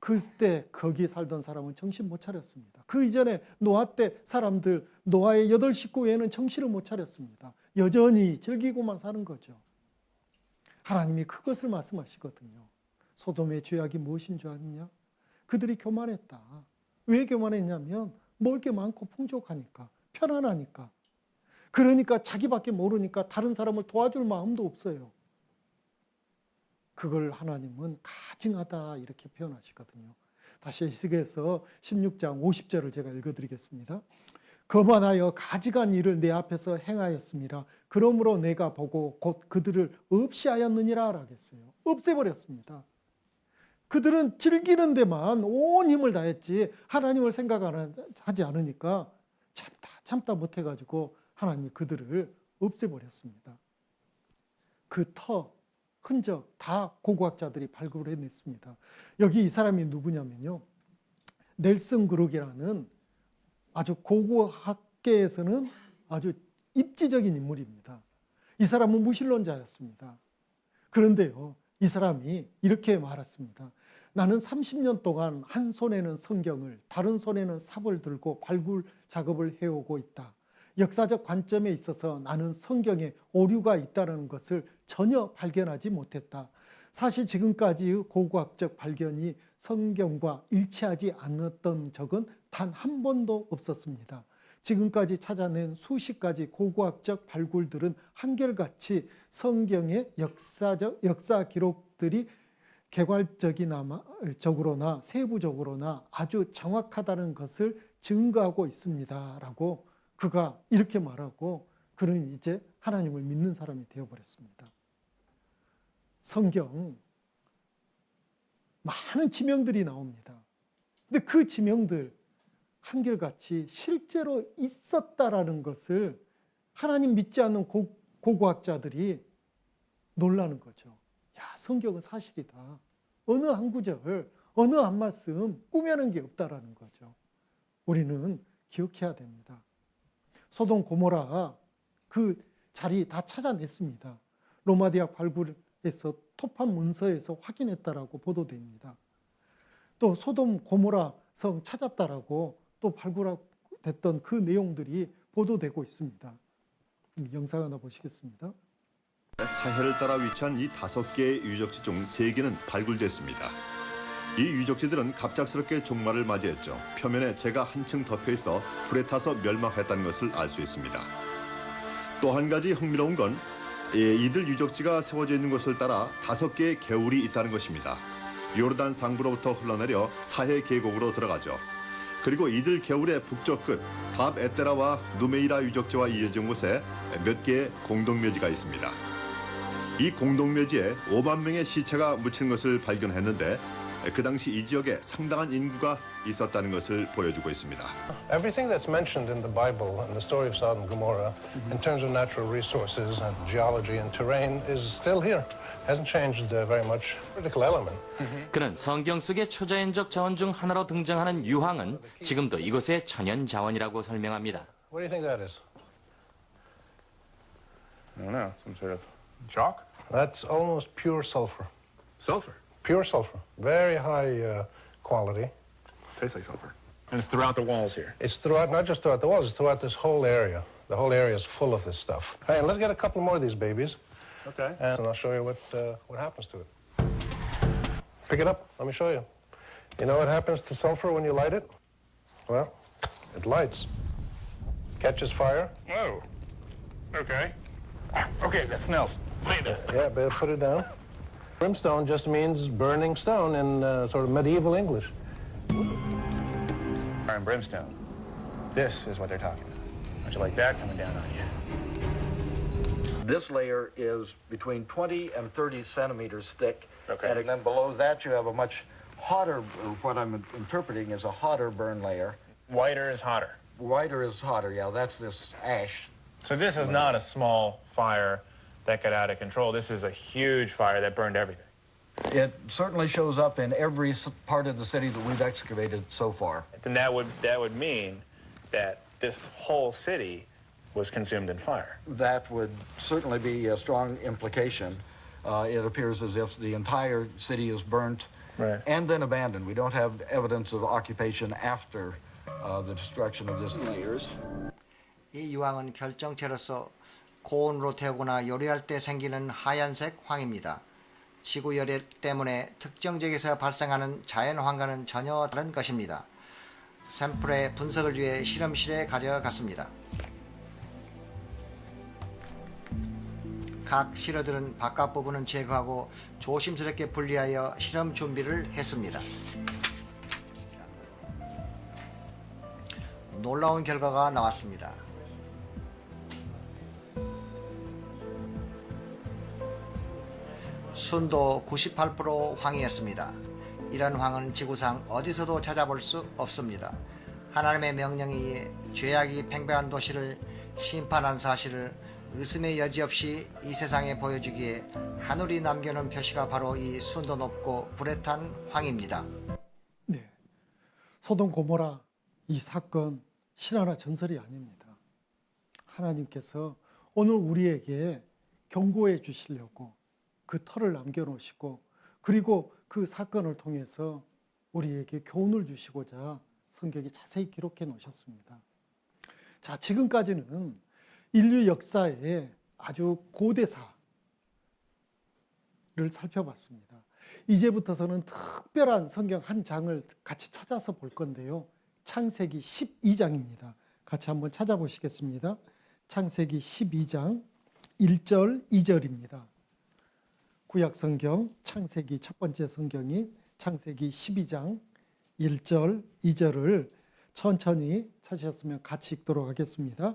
그때 거기 살던 사람은 정신 못 차렸습니다. 그 이전에 노아 때 사람들, 노아의 8 식구 외에는 정신을 못 차렸습니다. 여전히 즐기고만 사는 거죠. 하나님이 그것을 말씀하시거든요. 소돔의 죄악이 무엇인 줄 아느냐? 그들이 교만했다. 왜 교만했냐면 먹을 게 많고 풍족하니까, 편안하니까. 그러니까 자기밖에 모르니까 다른 사람을 도와줄 마음도 없어요. 그걸 하나님은 가증하다 이렇게 표현하시거든요. 다시 에스겔서 16장 50절을 제가 읽어드리겠습니다. 거만하여 가증한 일을 내 앞에서 행하였습니다. 그러므로 내가 보고 곧 그들을 없이 하였느니라 하겠어요. 없애버렸습니다. 그들은 즐기는 데만 온 힘을 다했지 하나님을 생각하지 않으니까 참다 못해가지고 하나님이 그들을 없애버렸습니다. 그 흔적 다 고고학자들이 발굴을 해냈습니다. 여기 이 사람이 누구냐면요. 넬슨 그룩이라는 아주 고고학계에서는 아주 입지적인 인물입니다. 이 사람은 무신론자였습니다. 그런데요, 이 사람이 이렇게 말했습니다. 나는 30년 동안 한 손에는 성경을, 다른 손에는 삽을 들고 발굴 작업을 해오고 있다. 역사적 관점에 있어서 나는 성경에 오류가 있다는 것을 전혀 발견하지 못했다. 사실 지금까지의 고고학적 발견이 성경과 일치하지 않았던 적은 단 한 번도 없었습니다. 지금까지 찾아낸 수십 가지 고고학적 발굴들은 한결같이 성경의 역사 기록들이 객관적으로나 세부적으로나 아주 정확하다는 것을 증거하고 있습니다라고 그가 이렇게 말하고 그는 이제 하나님을 믿는 사람이 되어버렸습니다. 성경 많은 지명들이 나옵니다. 근데 그 지명들 한결같이 실제로 있었다라는 것을 하나님 믿지 않는 고고학자들이 놀라는 거죠. 야, 성경은 사실이다. 어느 한 구절, 어느 한 말씀 꾸며낸 게 없다라는 거죠. 우리는 기억해야 됩니다. 소돔 고모라 그 자리 다 찾아냈습니다. 로마 대학 발굴에서 토판 문서에서 확인했다라고 보도됩니다. 또 소돔 고모라 성 찾았다라고 또 발굴됐던 그 내용들이 보도되고 있습니다. 영상 하나 보시겠습니다. 사해를 따라 위치한 이 5개의 유적지 중 3개는 발굴됐습니다. 이 유적지들은 갑작스럽게 종말을 맞이했죠. 표면에 재가 한층 덮여 있어 불에 타서 멸망했다는 것을 알 수 있습니다. 또 한 가지 흥미로운 건 이들 유적지가 세워져 있는 곳을 따라 5개의 개울이 있다는 것입니다. 요르단 상부로부터 흘러내려 사해 계곡으로 들어가죠. 그리고 이들 개울의 북쪽 끝 밥 에테라와 누메이라 유적지와 이어진 곳에 몇 개의 공동묘지가 있습니다. 이 공동묘지에 5만 명의 시체가 묻힌 것을 발견했는데 그 당시 이 지역에 상당한 인구가 있었다는 것을 보여주고 있습니다. Everything that's mentioned in the Bible and the story of Sodom and Gomorrah in terms of natural resources and geology and terrain is still here. Hasn't changed very much. Critical element. 그는 성경 속의 초자연적 자원 중 하나로 등장하는 유황은 지금도 이곳의 천연 자원이라고 설명합니다. What do you think that is? I don't know, some sort of chalk? That's almost pure sulfur. Sulfur. Pure sulfur. Very high quality. Tastes like sulfur. And it's throughout the walls here. It's throughout, not just throughout the walls, it's throughout this whole area. The whole area is full of this stuff. Hey, and let's get a couple more of these babies. Okay. And I'll show you what happens to it. Pick it up. Let me show you. You know what happens to sulfur when you light it? Well, it lights. Catches fire. Whoa. Okay. Okay, that smells. Yeah, better put it down. Brimstone just means burning stone in sort of medieval English. Fire and brimstone. This is what they're talking about. How'd you like that coming down on you? This layer is between 20 and 30 centimeters thick. Okay. And then below that you have a much hotter, what I'm interpreting is a hotter burn layer. Whiter is hotter. Whiter is hotter, yeah, that's this ash. So this is not a small fire that got out of control. This is a huge fire that burned everything. It certainly shows up in every part of the city that we've excavated so far. Then that would mean that this whole city was consumed in fire. That would certainly be a strong implication. It appears as if the entire city is burnt and then abandoned. We don't have evidence of occupation after the destruction of this layers. 이 유황은 결정체로서 고온으로 태우거나 요리할 때 생기는 하얀색 황입니다. 지구 열애 때문에 특정 지역에서 발생하는 자연 황과는 전혀 다른 것입니다. 샘플의 분석을 위해 실험실에 가져갔습니다. 각 실어들은 바깥 부분은 제거하고 조심스럽게 분리하여 실험 준비를 했습니다. 놀라운 결과가 나왔습니다. 순도 98% 황이었습니다. 이런 황은 지구상 어디서도 찾아볼 수 없습니다. 하나님의 명령에 의해 죄악이 팽배한 도시를 심판한 사실을 의심의 여지 없이 이 세상에 보여주기에 하늘이 남겨놓은 표시가 바로 이 순도 높고 불에 탄 황입니다. 네, 소돔 고모라 이 사건 신화나 전설이 아닙니다. 하나님께서 오늘 우리에게 경고해 주시려고 그 터를 남겨놓으시고 그리고 그 사건을 통해서 우리에게 교훈을 주시고자 성경에 자세히 기록해 놓으셨습니다. 자, 지금까지는 인류 역사의 아주 고대사를 살펴봤습니다. 이제부터서는 특별한 성경 한 장을 같이 찾아서 볼 건데요. 창세기 12장입니다. 같이 한번 찾아보시겠습니다. 창세기 12장 1절, 2절입니다. 구약 성경 창세기 첫 번째 성경이 창세기 12장 1절, 2절을 천천히 찾으셨으면 같이 읽도록 하겠습니다.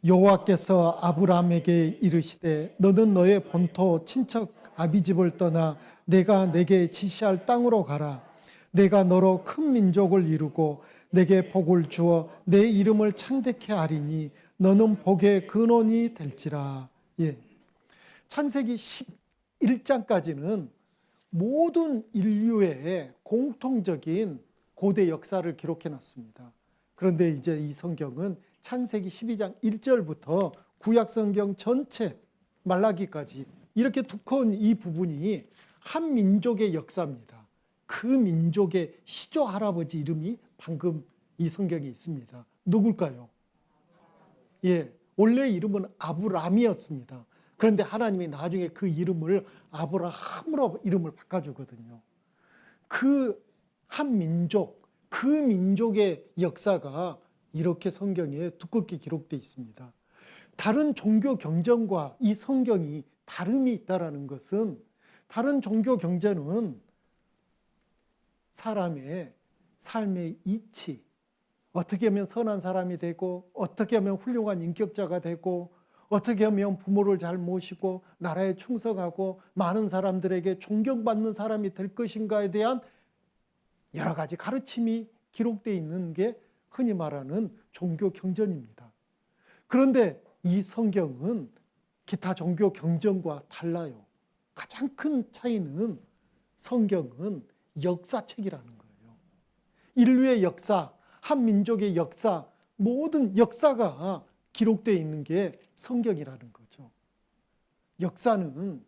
여호와께서 아브라함에게 이르시되 너는 너의 본토 친척 아비집을 떠나 내가 내게 지시할 땅으로 가라. 내가 너로 큰 민족을 이루고 내게 복을 주어 내 이름을 창대케 하리니 너는 복의 근원이 될지라. 예. 창세기 11장까지는 모든 인류의 공통적인 고대 역사를 기록해 놨습니다. 그런데 이제 이 성경은 창세기 12장 1절부터 구약 성경 전체 말라기까지 이렇게 두꺼운 이 부분이 한 민족의 역사입니다. 그 민족의 시조 할아버지 이름이 방금 이 성경에 있습니다. 누굴까요? 예, 원래 이름은 아브람이었습니다. 그런데 하나님이 나중에 그 이름을 아브라함으로 이름을 바꿔주거든요. 그 한 민족, 그 민족의 역사가 이렇게 성경에 두껍게 기록되어 있습니다. 다른 종교 경전과 이 성경이 다름이 있다는 것은 다른 종교 경전은 사람의 삶의 이치, 어떻게 하면 선한 사람이 되고 어떻게 하면 훌륭한 인격자가 되고 어떻게 하면 부모를 잘 모시고 나라에 충성하고 많은 사람들에게 존경받는 사람이 될 것인가에 대한 여러 가지 가르침이 기록되어 있는 게 흔히 말하는 종교 경전입니다. 그런데 이 성경은 기타 종교 경전과 달라요. 가장 큰 차이는 성경은 역사책이라는 거예요. 인류의 역사, 한 민족의 역사, 모든 역사가 기록되어 있는 게 성경이라는 거죠. 역사는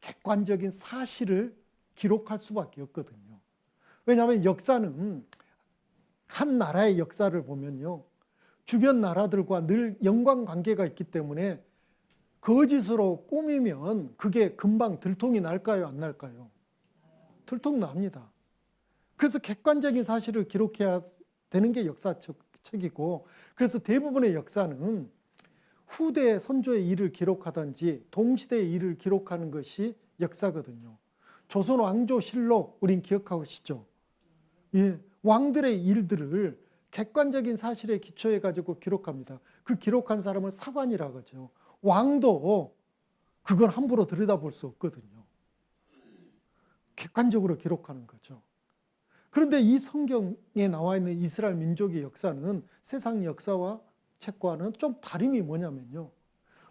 객관적인 사실을 기록할 수밖에 없거든요. 왜냐하면 역사는 한 나라의 역사를 보면요, 주변 나라들과 늘 연관관계가 있기 때문에 거짓으로 꾸미면 그게 금방 들통이 날까요, 안 날까요? 들통 납니다. 그래서 객관적인 사실을 기록해야 되는 게 역사책이고, 그래서 대부분의 역사는 후대 선조의 일을 기록하든지 동시대의 일을 기록하는 것이 역사거든요. 조선 왕조실록 우린 기억하고 계시죠? 예, 왕들의 일들을 객관적인 사실에 기초해 가지고 기록합니다. 그 기록한 사람을 사관이라고 하죠. 왕도 그건 함부로 들여다볼 수 없거든요. 객관적으로 기록하는 거죠. 그런데 이 성경에 나와 있는 이스라엘 민족의 역사는 세상 역사와 책과는 좀 다름이 뭐냐면요,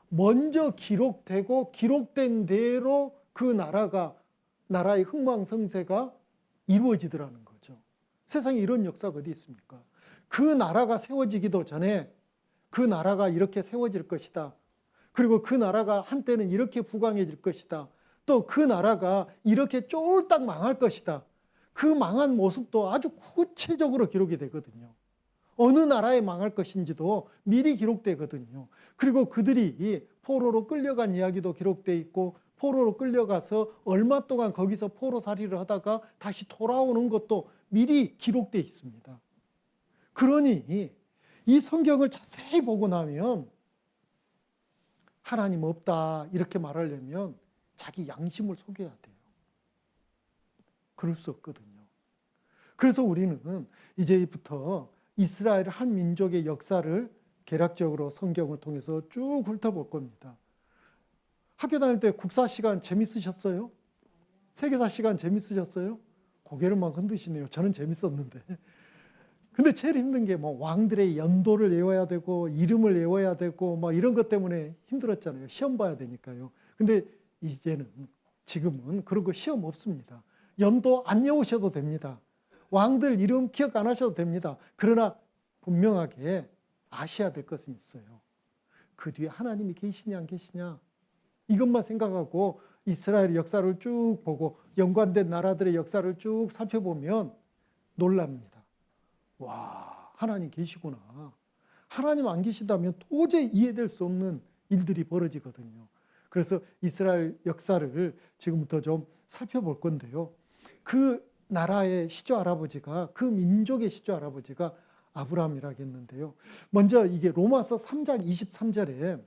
먼저 기록되고 기록된 대로 그 나라의 흥망성쇠가 이루어지더라는 거죠. 세상에 이런 역사가 어디 있습니까? 그 나라가 세워지기도 전에 그 나라가 이렇게 세워질 것이다. 그리고 그 나라가 한때는 이렇게 부강해질 것이다. 또 그 나라가 이렇게 쫄딱 망할 것이다. 그 망한 모습도 아주 구체적으로 기록이 되거든요. 어느 나라에 망할 것인지도 미리 기록되거든요. 그리고 그들이 포로로 끌려간 이야기도 기록되어 있고, 포로로 끌려가서 얼마 동안 거기서 포로살이를 하다가 다시 돌아오는 것도 미리 기록되어 있습니다. 그러니 이 성경을 자세히 보고 나면 하나님 없다 이렇게 말하려면 자기 양심을 속여야 돼요. 그럴 수 없거든요. 그래서 우리는 이제부터 이스라엘 한 민족의 역사를 개략적으로 성경을 통해서 쭉 훑어볼 겁니다. 학교 다닐 때 국사 시간 재밌으셨어요? 세계사 시간 재밌으셨어요? 고개를 막 흔드시네요. 저는 재밌었는데. 근데 제일 힘든 게 뭐 왕들의 연도를 외워야 되고 이름을 외워야 되고 막 이런 것 때문에 힘들었잖아요. 시험 봐야 되니까요. 근데 지금은 그런 거 시험 없습니다. 연도 안 외우셔도 됩니다. 왕들 이름 기억 안 하셔도 됩니다. 그러나 분명하게 아셔야 될 것은 있어요. 그 뒤에 하나님이 계시냐 안 계시냐 이것만 생각하고 이스라엘 역사를 쭉 보고 연관된 나라들의 역사를 쭉 살펴보면 놀랍니다. 와, 하나님 계시구나. 하나님 안 계시다면 도저히 이해될 수 없는 일들이 벌어지거든요. 그래서 이스라엘 역사를 지금부터 좀 살펴볼 건데요. 그 나라의 시조 할아버지가, 그 민족의 시조 할아버지가 아브라함이라겠는데요. 먼저 이게 로마서 3장 23절에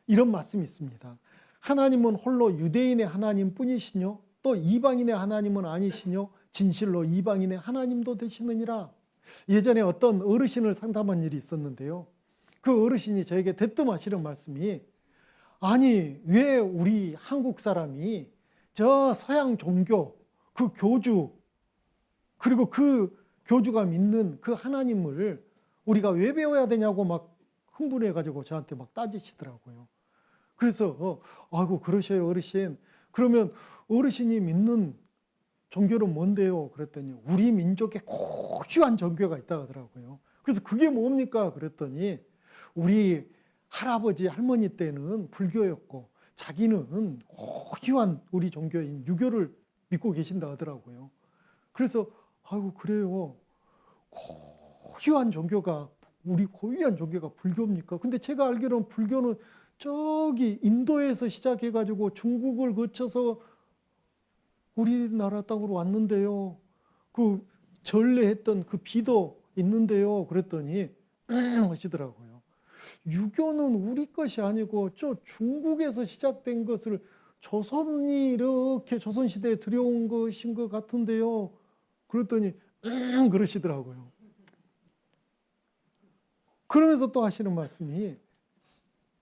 이런 말씀이 있습니다. 하나님은 홀로 유대인의 하나님 뿐이시뇨 또 이방인의 하나님은 아니시뇨 진실로 이방인의 하나님도 되시느니라. 예전에 어떤 어르신을 상담한 일이 있었는데요. 그 어르신이 저에게 대뜸하시는 말씀이 아니 왜 우리 한국 사람이 저 서양 종교 그 교주 그리고 그 교주가 믿는 그 하나님을 우리가 왜 배워야 되냐고 막 흥분해가지고 저한테 막 따지시더라고요. 그래서 아이고 그러셔요 어르신. 그러면 어르신이 믿는 종교는 뭔데요? 그랬더니 우리 민족에 고유한 종교가 있다고 하더라고요. 그래서 그게 뭡니까? 그랬더니 우리 할아버지 할머니 때는 불교였고 자기는 고유한 우리 종교인 유교를 믿고 계신다 하더라고요. 그래서 아이고 그래요. 고유한 종교가 우리 고유한 종교가 불교입니까? 근데 제가 알기로는 불교는 저기 인도에서 시작해가지고 중국을 거쳐서 우리나라 땅으로 왔는데요. 그 전래했던 그 비도 있는데요. 그랬더니 하시더라고요. 유교는 우리 것이 아니고 저 중국에서 시작된 것을 조선이 이렇게 조선시대에 들여온 것인 것 같은데요. 그랬더니 그러시더라고요. 그러면서 또 하시는 말씀이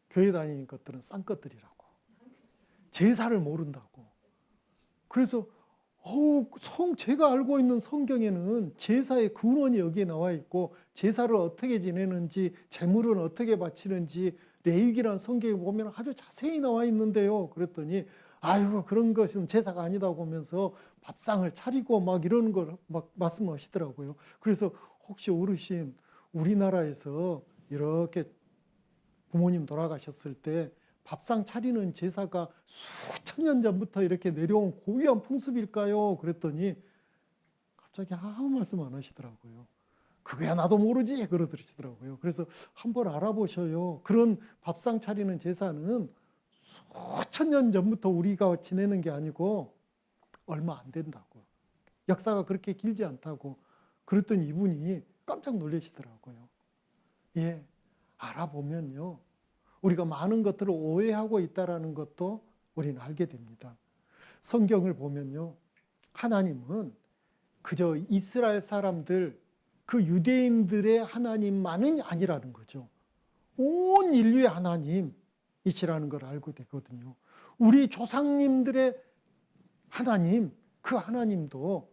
교회 다니는 것들은 싼 것들이라고. 제사를 모른다고. 그래서 제가 알고 있는 성경에는 제사의 근원이 여기에 나와 있고 제사를 어떻게 지내는지 제물은 어떻게 바치는지 레위기라는 성경에 보면 아주 자세히 나와 있는데요. 그랬더니 아이고 그런 것은 제사가 아니다고 하면서 밥상을 차리고 막 이런 걸 막 말씀하시더라고요. 그래서 혹시 어르신 우리나라에서 이렇게 부모님 돌아가셨을 때 밥상 차리는 제사가 수천 년 전부터 이렇게 내려온 고유한 풍습일까요? 그랬더니 갑자기 아무 말씀 안 하시더라고요. 그거야 나도 모르지 그러시더라고요. 그래서 한번 알아보셔요. 그런 밥상 차리는 제사는 수천 년 전부터 우리가 지내는 게 아니고 얼마 안 된다고. 역사가 그렇게 길지 않다고. 그랬더니 이분이 깜짝 놀라시더라고요. 예, 알아보면요. 우리가 많은 것들을 오해하고 있다는 것도 우리는 알게 됩니다. 성경을 보면요. 하나님은 그저 이스라엘 사람들, 그 유대인들의 하나님만은 아니라는 거죠. 온 인류의 하나님이시라는 걸 알고 되거든요. 우리 조상님들의 하나님, 그 하나님도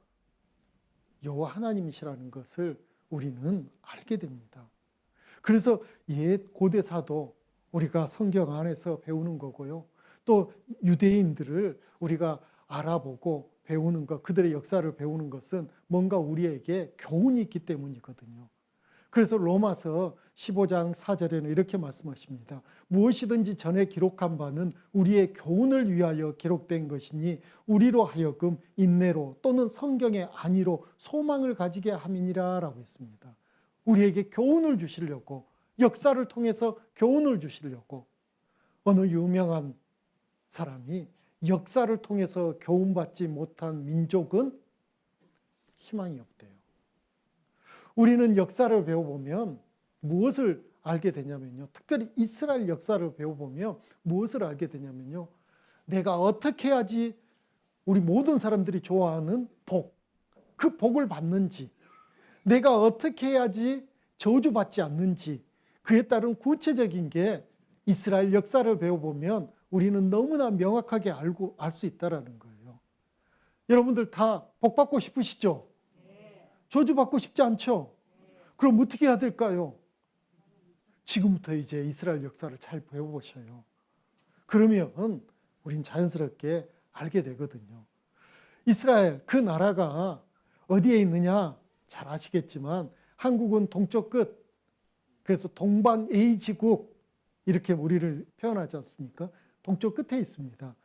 여호와 하나님이시라는 것을 우리는 알게 됩니다. 그래서 옛 고대사도 우리가 성경 안에서 배우는 거고요. 또 유대인들을 우리가 알아보고 배우는 것, 그들의 역사를 배우는 것은 뭔가 우리에게 교훈이 있기 때문이거든요. 그래서 로마서 15장 4절에는 이렇게 말씀하십니다. 무엇이든지 전에 기록한 바는 우리의 교훈을 위하여 기록된 것이니 우리로 하여금 인내로 또는 성경의 안위로 소망을 가지게 함이니라 라고 했습니다. 우리에게 교훈을 주시려고 역사를 통해서 교훈을 주시려고 어느 유명한 사람이 역사를 통해서 교훈받지 못한 민족은 희망이 없대요. 우리는 역사를 배워보면 무엇을 알게 되냐면요. 특별히 이스라엘 역사를 배워보면 무엇을 알게 되냐면요. 내가 어떻게 해야지 우리 모든 사람들이 좋아하는 복, 그 복을 받는지, 내가 어떻게 해야지 저주받지 않는지, 그에 따른 구체적인 게 이스라엘 역사를 배워보면 우리는 너무나 명확하게 알 수 있다는 거예요. 여러분들 다 복받고 싶으시죠? 저주받고 싶지 않죠? 그럼 어떻게 해야 될까요? 지금부터 이제 이스라엘 역사를 잘 배워보셔요. 그러면 우린 자연스럽게 알게 되거든요. 이스라엘 그 나라가 어디에 있느냐 잘 아시겠지만 한국은 동쪽 끝, 그래서 동방 A지국 이렇게 우리를 표현하지 않습니까? 동쪽 끝에 있습니다.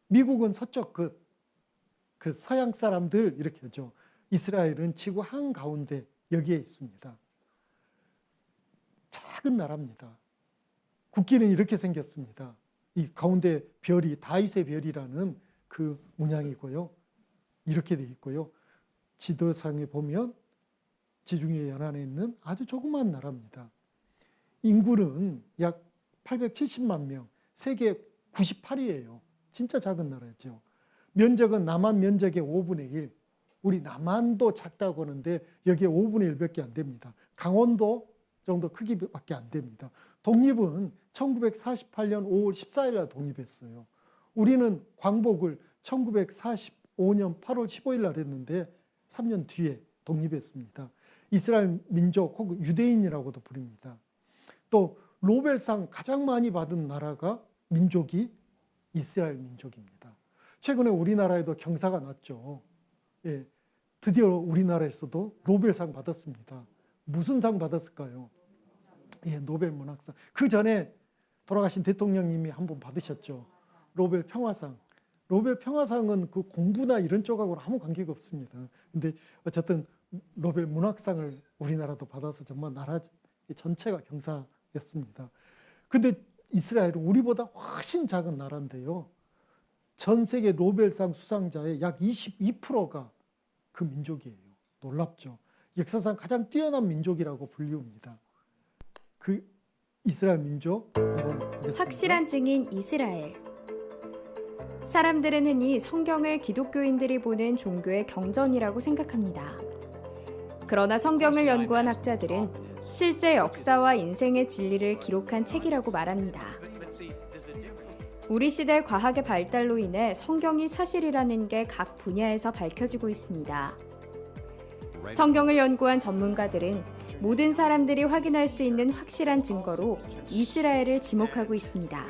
미국은 서쪽 끝, 그 서양 사람들 이렇게 하죠. 이스라엘은 지구 한가운데 여기에 있습니다. 작은 나라입니다. 국기는 이렇게 생겼습니다. 이 가운데 별이 다윗의 별이라는 그 문양이고요. 이렇게 돼 있고요. 지도상에 보면 지중해 연안에 있는 아주 조그마한 나라입니다. 인구는 약 870만 명, 세계 98위예요. 진짜 작은 나라죠. 면적은 남한 면적의 5분의 1. 우리 남한도 작다고 하는데 여기에 5분의 1밖에 안 됩니다. 강원도 정도 크기밖에 안 됩니다. 독립은 1948년 5월 14일 날 독립했어요. 우리는 광복을 1945년 8월 15일 날 했는데 3년 뒤에 독립했습니다. 이스라엘 민족 혹은 유대인이라고도 부릅니다. 또 노벨상 가장 많이 받은 나라가 민족이 이스라엘 민족입니다. 최근에 우리나라에도 경사가 났죠. 예, 드디어 우리나라에서도 노벨상 받았습니다. 무슨 상 받았을까요? 예, 노벨 문학상. 그 전에 돌아가신 대통령님이 한 번 받으셨죠. 노벨 평화상. 노벨 평화상은 그 공부나 이런 쪽하고는 아무 관계가 없습니다. 근데 어쨌든 노벨 문학상을 우리나라도 받아서 정말 나라 전체가 경사였습니다. 근데 이스라엘은 우리보다 훨씬 작은 나라인데요. 전 세계 노벨상 수상자의 약 22%가 그 민족이에요. 놀랍죠. 역사상 가장 뛰어난 민족이라고 불리웁니다. 그 이스라엘 민족 한번 보겠습니다. 확실한 증인 이스라엘. 사람들은 흔히 성경을 기독교인들이 보는 종교의 경전이라고 생각합니다. 그러나 성경을 연구한 학자들은 실제 역사와 인생의 진리를 기록한 책이라고 말합니다. 우리 시대 과학의 발달로 인해 성경이 사실이라는 게 각 분야에서 밝혀지고 있습니다. 성경을 연구한 전문가들은 모든 사람들이 확인할 수 있는 확실한 증거로 이스라엘을 지목하고 있습니다.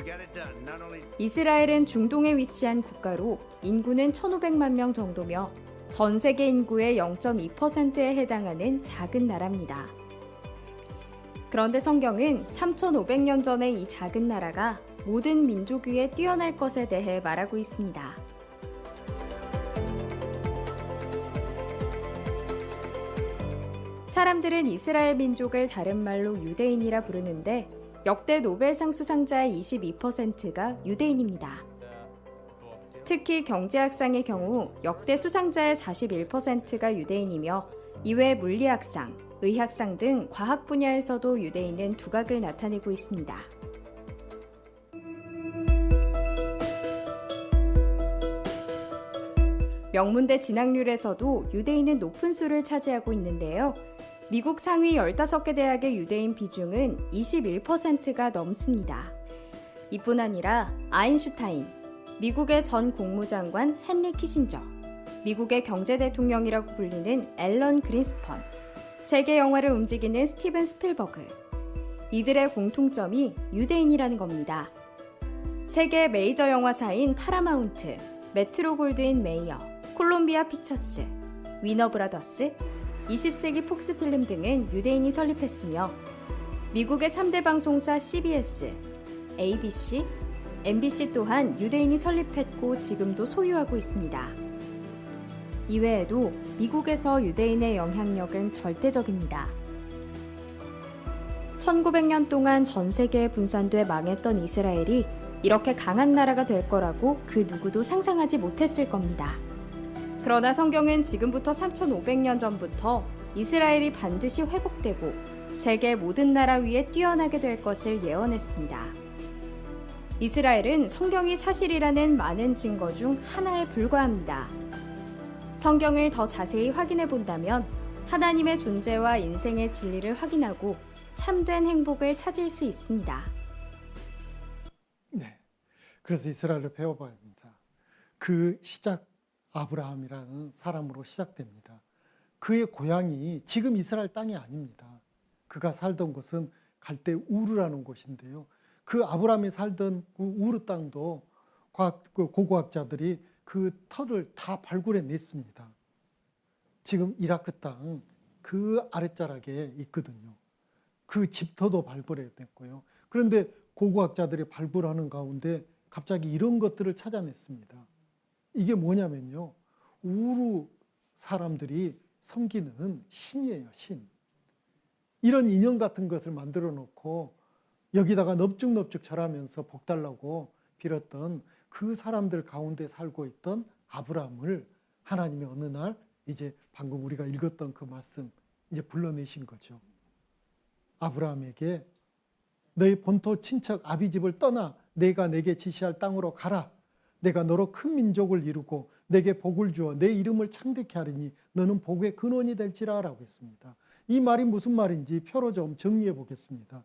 이스라엘은 중동에 위치한 국가로 인구는 1,500만 명 정도며 전 세계 인구의 0.2%에 해당하는 작은 나라입니다. 그런데 성경은 3,500년 전의 이 작은 나라가 모든 민족 위에 뛰어날 것에 대해 말하고 있습니다. 사람들은 이스라엘 민족을 다른 말로 유대인이라 부르는데 역대 노벨상 수상자의 22%가 유대인입니다. 특히 경제학상의 경우 역대 수상자의 41%가 유대인이며 이외 물리학상, 의학상 등 과학 분야에서도 유대인은 두각을 나타내고 있습니다. 명문대 진학률에서도 유대인은 높은 수를 차지하고 있는데요. 미국 상위 15개 대학의 유대인 비중은 21%가 넘습니다. 이뿐 아니라 아인슈타인, 미국의 전 국무장관 헨리 키신저, 미국의 경제 대통령이라고 불리는 앨런 그린스펀, 세계 영화를 움직이는 스티븐 스필버그, 이들의 공통점이 유대인이라는 겁니다. 세계 메이저 영화사인 파라마운트, 메트로 골드윈 메이어, 콜롬비아 피처스, 위너 브라더스, 20세기 폭스필름 등은 유대인이 설립했으며 미국의 3대 방송사 CBS, ABC, MBC 또한 유대인이 설립했고 지금도 소유하고 있습니다. 이외에도 미국에서 유대인의 영향력은 절대적입니다. 1900년 동안 전 세계에 분산돼 망했던 이스라엘이 이렇게 강한 나라가 될 거라고 그 누구도 상상하지 못했을 겁니다. 그러나 성경은 지금부터 3,500년 전부터 이스라엘이 반드시 회복되고 세계 모든 나라 위에 뛰어나게 될 것을 예언했습니다. 이스라엘은 성경이 사실이라는 많은 증거 중 하나에 불과합니다. 성경을 더 자세히 확인해 본다면 하나님의 존재와 인생의 진리를 확인하고 참된 행복을 찾을 수 있습니다. 네, 그래서 이스라엘을 배워봐야 합니다. 그 시작 아브라함이라는 사람으로 시작됩니다. 그의 고향이 지금 이스라엘 땅이 아닙니다. 그가 살던 곳은 갈대 우르라는 곳인데요. 그 아브라함이 살던 그 우르 땅도 고고학자들이 그 터를 다 발굴해 냈습니다. 지금 이라크 땅 그 아랫자락에 있거든요. 그 집터도 발굴해 냈고요. 그런데 고고학자들이 발굴하는 가운데 갑자기 이런 것들을 찾아냈습니다. 이게 뭐냐면요. 우르 사람들이 섬기는 신이에요, 신. 이런 인형 같은 것을 만들어 놓고 여기다가 넙죽넙죽 절하면서 복 달라고 빌었던 그 사람들 가운데 살고 있던 아브라함을 하나님이 어느 날 이제 방금 우리가 읽었던 그 말씀 이제 불러내신 거죠. 아브라함에게 너의 본토 친척 아비 집을 떠나 내가 내게 지시할 땅으로 가라. 내가 너로 큰 민족을 이루고 내게 복을 주어 내 이름을 창대케 하리니 너는 복의 근원이 될지라 라고 했습니다. 이 말이 무슨 말인지 표로 좀 정리해 보겠습니다.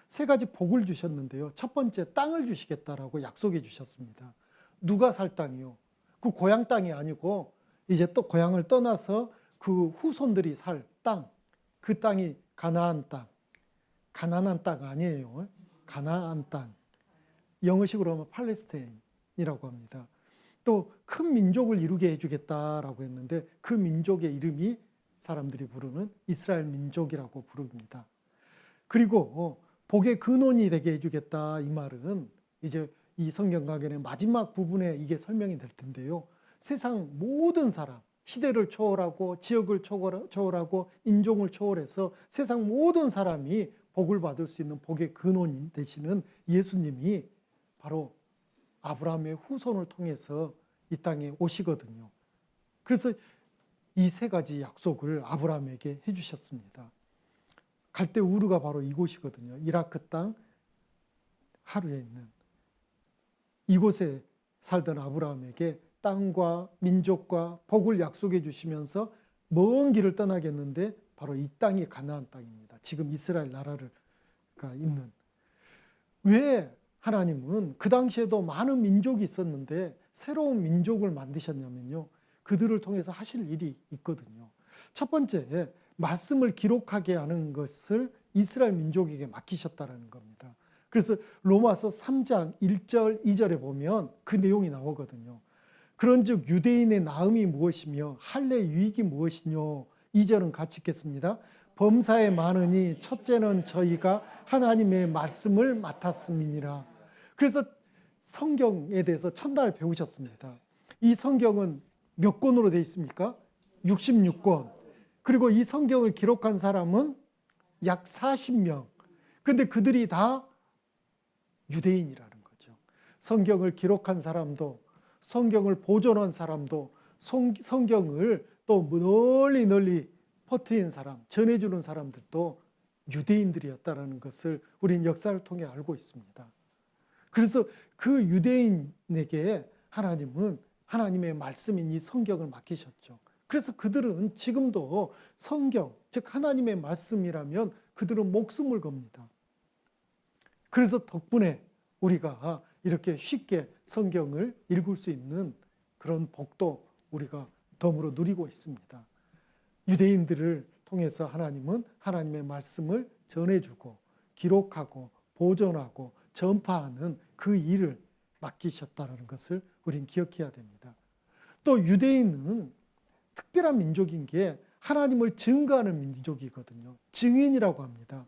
세 가지 복을 주셨는데요. 첫 번째, 땅을 주시겠다라고 약속해 주셨습니다. 누가 살 땅이요? 그 고향 땅이 아니고 이제 또 고향을 떠나서 그 후손들이 살 땅, 그 땅이 가나안 땅. 가나안 땅 아니에요. 가나안 땅. 영어식으로 하면 팔레스타인이라고 합니다. 또 큰 민족을 이루게 해주겠다라고 했는데 그 민족의 이름이 사람들이 부르는 이스라엘 민족이라고 부릅니다. 그리고 복의 근원이 되게 해주겠다, 이 말은 이제 이 성경 강연의 마지막 부분에 이게 설명이 될 텐데요. 세상 모든 사람, 시대를 초월하고 지역을 초월하고 인종을 초월해서 세상 모든 사람이 복을 받을 수 있는 복의 근원이 되시는 예수님이 바로 아브라함의 후손을 통해서 이 땅에 오시거든요. 그래서 이 세 가지 약속을 아브라함에게 해주셨습니다. 갈대 우르가 바로 이곳이거든요. 이라크 땅 하루에 있는 이곳에 살던 아브라함에게 땅과 민족과 복을 약속해 주시면서 먼 길을 떠나겠는데 바로 이 땅이 가나안 땅입니다. 지금 이스라엘 나라가 있는. 왜 하나님은 그 당시에도 많은 민족이 있었는데 새로운 민족을 만드셨냐면요. 그들을 통해서 하실 일이 있거든요. 첫 번째, 말씀을 기록하게 하는 것을 이스라엘 민족에게 맡기셨다는 겁니다. 그래서 로마서 3장 1절, 2절에 보면 그 내용이 나오거든요. 그런즉 유대인의 나음이 무엇이며 할례 유익이 무엇이뇨. 2절은 같이 읽겠습니다. 범사에 많으니 첫째는 저희가 하나님의 말씀을 맡았음이니라. 그래서 성경에 대해서 첫날 배우셨습니다. 이 성경은 몇 권으로 되어 있습니까? 66권. 그리고 이 성경을 기록한 사람은 약 40명. 근데 그들이 다 유대인이라는 거죠. 성경을 기록한 사람도, 성경을 보존한 사람도, 성경을 또 널리 퍼뜨린 사람, 전해주는 사람들도 유대인들이었다는 것을 우리는 역사를 통해 알고 있습니다. 그래서 그 유대인에게 하나님은 하나님의 말씀인 이 성경을 맡기셨죠. 그래서 그들은 지금도 성경, 즉 하나님의 말씀이라면 그들은 목숨을 겁니다. 그래서 덕분에 우리가 이렇게 쉽게 성경을 읽을 수 있는 그런 복도 우리가 덤으로 누리고 있습니다. 유대인들을 통해서 하나님은 하나님의 말씀을 전해주고 기록하고 보존하고 전파하는 그 일을 맡기셨다는 것을 우린 기억해야 됩니다. 또 유대인은 특별한 민족인 게 하나님을 증거하는 민족이거든요. 증인이라고 합니다.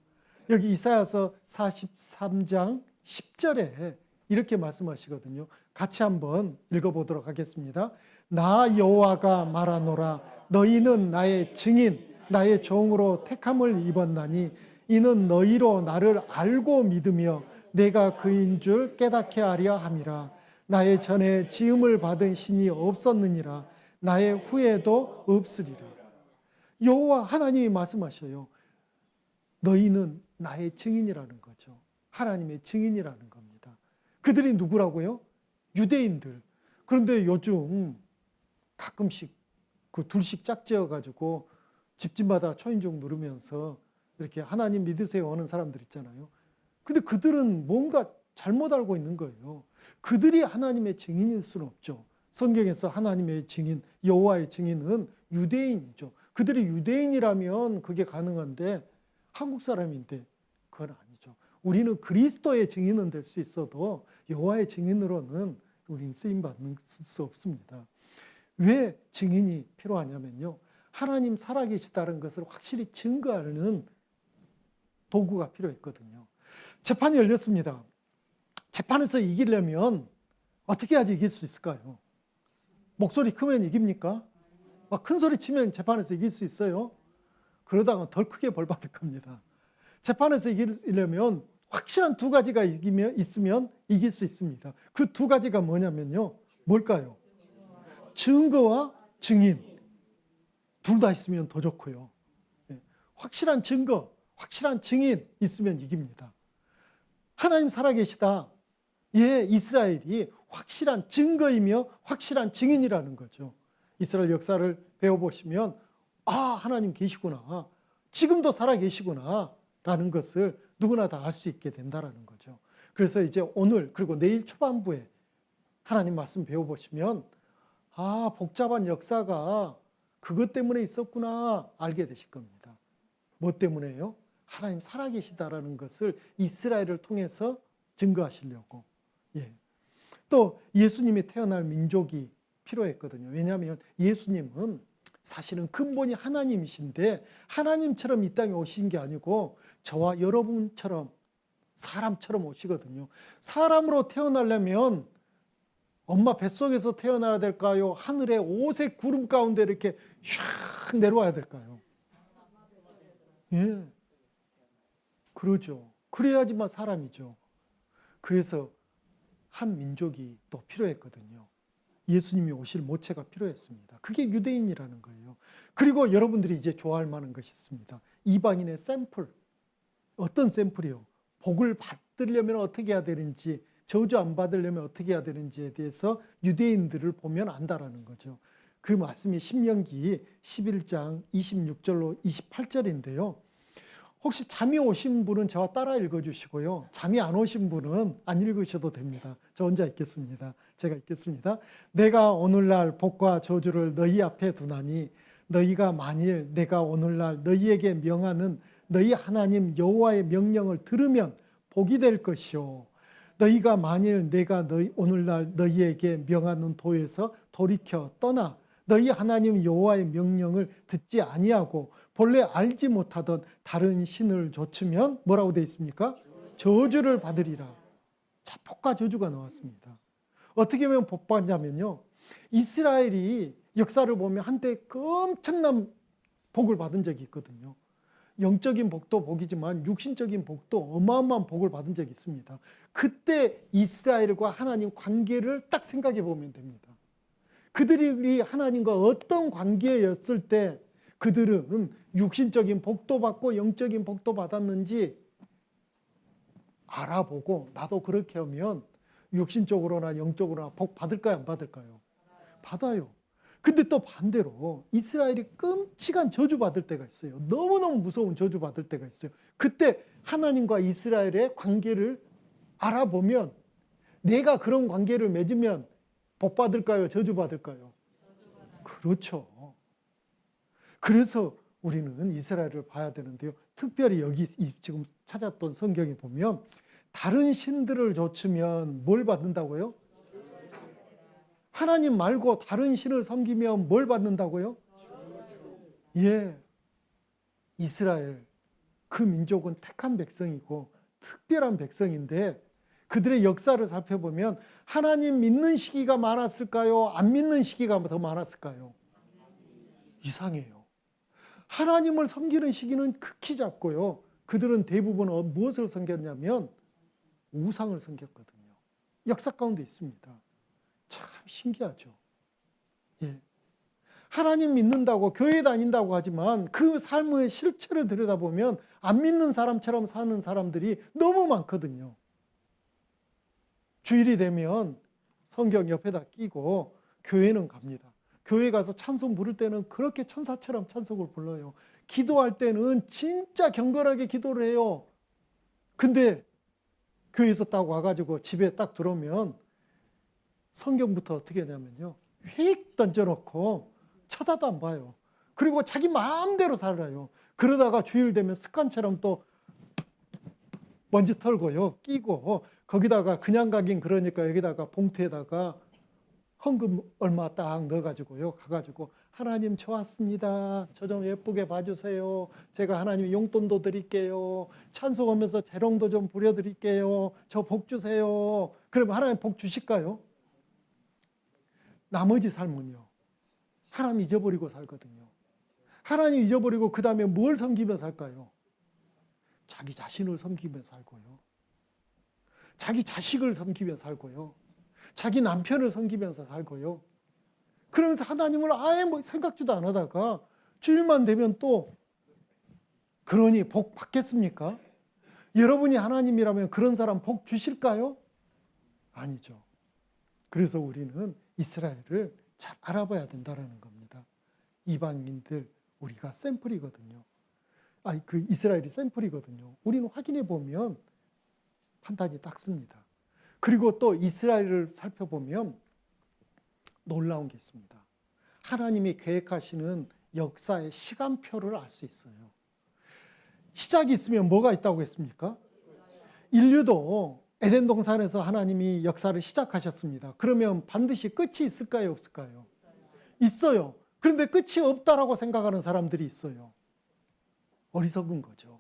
여기 이사야서 43장 10절에 이렇게 말씀하시거든요. 같이 한번 읽어보도록 하겠습니다. 나 여호와가 말하노라. 너희는 나의 증인, 나의 종으로 택함을 입었나니 이는 너희로 나를 알고 믿으며 내가 그인 줄 깨닫게 하려 함이라. 나의 전에 지음을 받은 신이 없었느니라. 나의 후에도 없으리라. 여호와 하나님이 말씀하셔요. 너희는 나의 증인이라는 거죠. 하나님의 증인이라는 겁니다. 그들이 누구라고요? 유대인들. 그런데 요즘 가끔씩 그 둘씩 짝지어 가지고 집집마다 초인종 누르면서 이렇게 하나님 믿으세요 하는 사람들 있잖아요. 근데 그들은 뭔가 잘못 알고 있는 거예요. 그들이 하나님의 증인일 수는 없죠. 성경에서 하나님의 증인, 여호와의 증인은 유대인이죠. 그들이 유대인이라면 그게 가능한데 한국 사람인데 그건 아니죠. 우리는 그리스도의 증인은 될 수 있어도 여호와의 증인으로는 우리는 쓰임받는 수 없습니다. 왜 증인이 필요하냐면요. 하나님 살아계시다는 것을 확실히 증거하는 도구가 필요했거든요. 재판이 열렸습니다. 재판에서 이기려면 어떻게 해야지 이길 수 있을까요? 목소리 크면 이깁니까? 막 큰 소리 치면 재판에서 이길 수 있어요? 그러다가 덜 크게 벌 받을 겁니다. 재판에서 이기려면 확실한 두 가지가 있으면 이길 수 있습니다. 그 두 가지가 뭐냐면요. 뭘까요? 증거와 증인. 둘 다 있으면 더 좋고요. 확실한 증거, 확실한 증인 있으면 이깁니다. 하나님 살아계시다. 예, 이스라엘이 확실한 증거이며 확실한 증인이라는 거죠. 이스라엘 역사를 배워보시면 아, 하나님 계시구나. 지금도 살아계시구나. 라는 것을 누구나 다 알 수 있게 된다는 거죠. 그래서 이제 오늘 그리고 내일 초반부에 하나님 말씀 배워보시면 아, 복잡한 역사가 그것 때문에 있었구나 알게 되실 겁니다. 뭐 때문에요? 하나님 살아계시다라는 것을 이스라엘을 통해서 증거하시려고. 예. 또 예수님이 태어날 민족이 필요했거든요. 왜냐하면 예수님은 사실은 근본이 하나님이신데 하나님처럼 이 땅에 오신 게 아니고 저와 여러분처럼 사람처럼 오시거든요. 사람으로 태어나려면 엄마 뱃속에서 태어나야 될까요? 하늘에 오색 구름 가운데 이렇게 샥 내려와야 될까요? 예. 그러죠. 그래야지만 사람이죠. 그래서 한 민족이 또 필요했거든요. 예수님이 오실 모체가 필요했습니다. 그게 유대인이라는 거예요. 그리고 여러분들이 이제 좋아할 만한 것이 있습니다. 이방인의 샘플. 어떤 샘플이요? 복을 받으려면 어떻게 해야 되는지, 저주 안 받으려면 어떻게 해야 되는지에 대해서 유대인들을 보면 안다라는 거죠. 그 말씀이 신명기 11장 26절로 28절인데요. 혹시 잠이 오신 분은 저와 따라 읽어주시고요. 잠이 안 오신 분은 안 읽으셔도 됩니다. 저 혼자 읽겠습니다. 제가 읽겠습니다. 내가 오늘날 복과 저주를 너희 앞에 두나니 너희가 만일 내가 오늘날 너희에게 명하는 너희 하나님 여호와의 명령을 들으면 복이 될 것이요. 너희가 만일 내가 오늘날 너희에게 명하는 도에서 돌이켜 떠나 너희 하나님 여호와의 명령을 듣지 아니하고 본래 알지 못하던 다른 신을 좇으면 뭐라고 되어 있습니까? 저주를 받으리라. 자, 복과 저주가 나왔습니다. 어떻게 보면 복 받냐면요. 이스라엘이 역사를 보면 한때 엄청난 복을 받은 적이 있거든요. 영적인 복도 복이지만 육신적인 복도 어마어마한 복을 받은 적이 있습니다. 그때 이스라엘과 하나님 관계를 딱 생각해 보면 됩니다. 그들이 하나님과 어떤 관계였을 때 그들은 육신적인 복도 받고 영적인 복도 받았는지 알아보고 나도 그렇게 하면 육신적으로나 영적으로나 복 받을까요? 안 받을까요? 받아요. 근데 또 반대로 이스라엘이 끔찍한 저주 받을 때가 있어요. 너무너무 무서운 저주 받을 때가 있어요. 그때 하나님과 이스라엘의 관계를 알아보면 내가 그런 관계를 맺으면 복 받을까요? 저주 받을까요? 그렇죠. 그래서 우리는 이스라엘을 봐야 되는데요. 특별히 여기 지금 찾았던 성경에 보면 다른 신들을 좇으면 뭘 받는다고요? 하나님 말고 다른 신을 섬기면 뭘 받는다고요? 예. 이스라엘, 그 민족은 택한 백성이고 특별한 백성인데 그들의 역사를 살펴보면 하나님 믿는 시기가 많았을까요? 안 믿는 시기가 더 많았을까요? 이상해요. 하나님을 섬기는 시기는 극히 작고요. 그들은 대부분 무엇을 섬겼냐면 우상을 섬겼거든요. 역사 가운데 있습니다. 참 신기하죠. 예. 하나님 믿는다고 교회 다닌다고 하지만 그 삶의 실체를 들여다보면 안 믿는 사람처럼 사는 사람들이 너무 많거든요. 주일이 되면 성경 옆에다 끼고 교회는 갑니다. 교회 가서 찬송 부를 때는 그렇게 천사처럼 찬송을 불러요. 기도할 때는 진짜 경건하게 기도를 해요. 근데 교회에서 딱 와가지고 집에 딱 들어오면 성경부터 어떻게 하냐면요. 휙 던져놓고 쳐다도 안 봐요. 그리고 자기 마음대로 살아요. 그러다가 주일 되면 습관처럼 또 먼지 털고요. 끼고 거기다가 그냥 가긴 그러니까 여기다가 봉투에다가 헌금 얼마 딱 넣어가지고요. 가가지고 하나님 좋았습니다. 저 좀 예쁘게 봐주세요. 제가 하나님 용돈도 드릴게요. 찬송하면서 재롱도 좀 부려드릴게요. 저 복 주세요. 그러면 하나님 복 주실까요? 나머지 삶은요. 하나님 잊어버리고 살거든요. 하나님 잊어버리고 그 다음에 뭘 섬기며 살까요? 자기 자신을 섬기며 살고요. 자기 자식을 섬기며 살고요. 자기 남편을 섬기면서 살고요. 그러면서 하나님을 아예 뭐 생각지도 안 하다가 주일만 되면 또 그러니 복 받겠습니까? 여러분이 하나님이라면 그런 사람 복 주실까요? 아니죠. 그래서 우리는 이스라엘을 잘 알아봐야 된다는 겁니다. 이방인들 우리가 샘플이거든요. 그 이스라엘이 샘플이거든요. 우리는 확인해 보면 판단이 딱 씁니다. 그리고 또 이스라엘을 살펴보면 놀라운 게 있습니다. 하나님이 계획하시는 역사의 시간표를 알 수 있어요. 시작이 있으면 뭐가 있다고 했습니까? 인류도 에덴 동산에서 하나님이 역사를 시작하셨습니다. 그러면 반드시 끝이 있을까요, 없을까요? 있어요. 그런데 끝이 없다라고 생각하는 사람들이 있어요. 어리석은 거죠.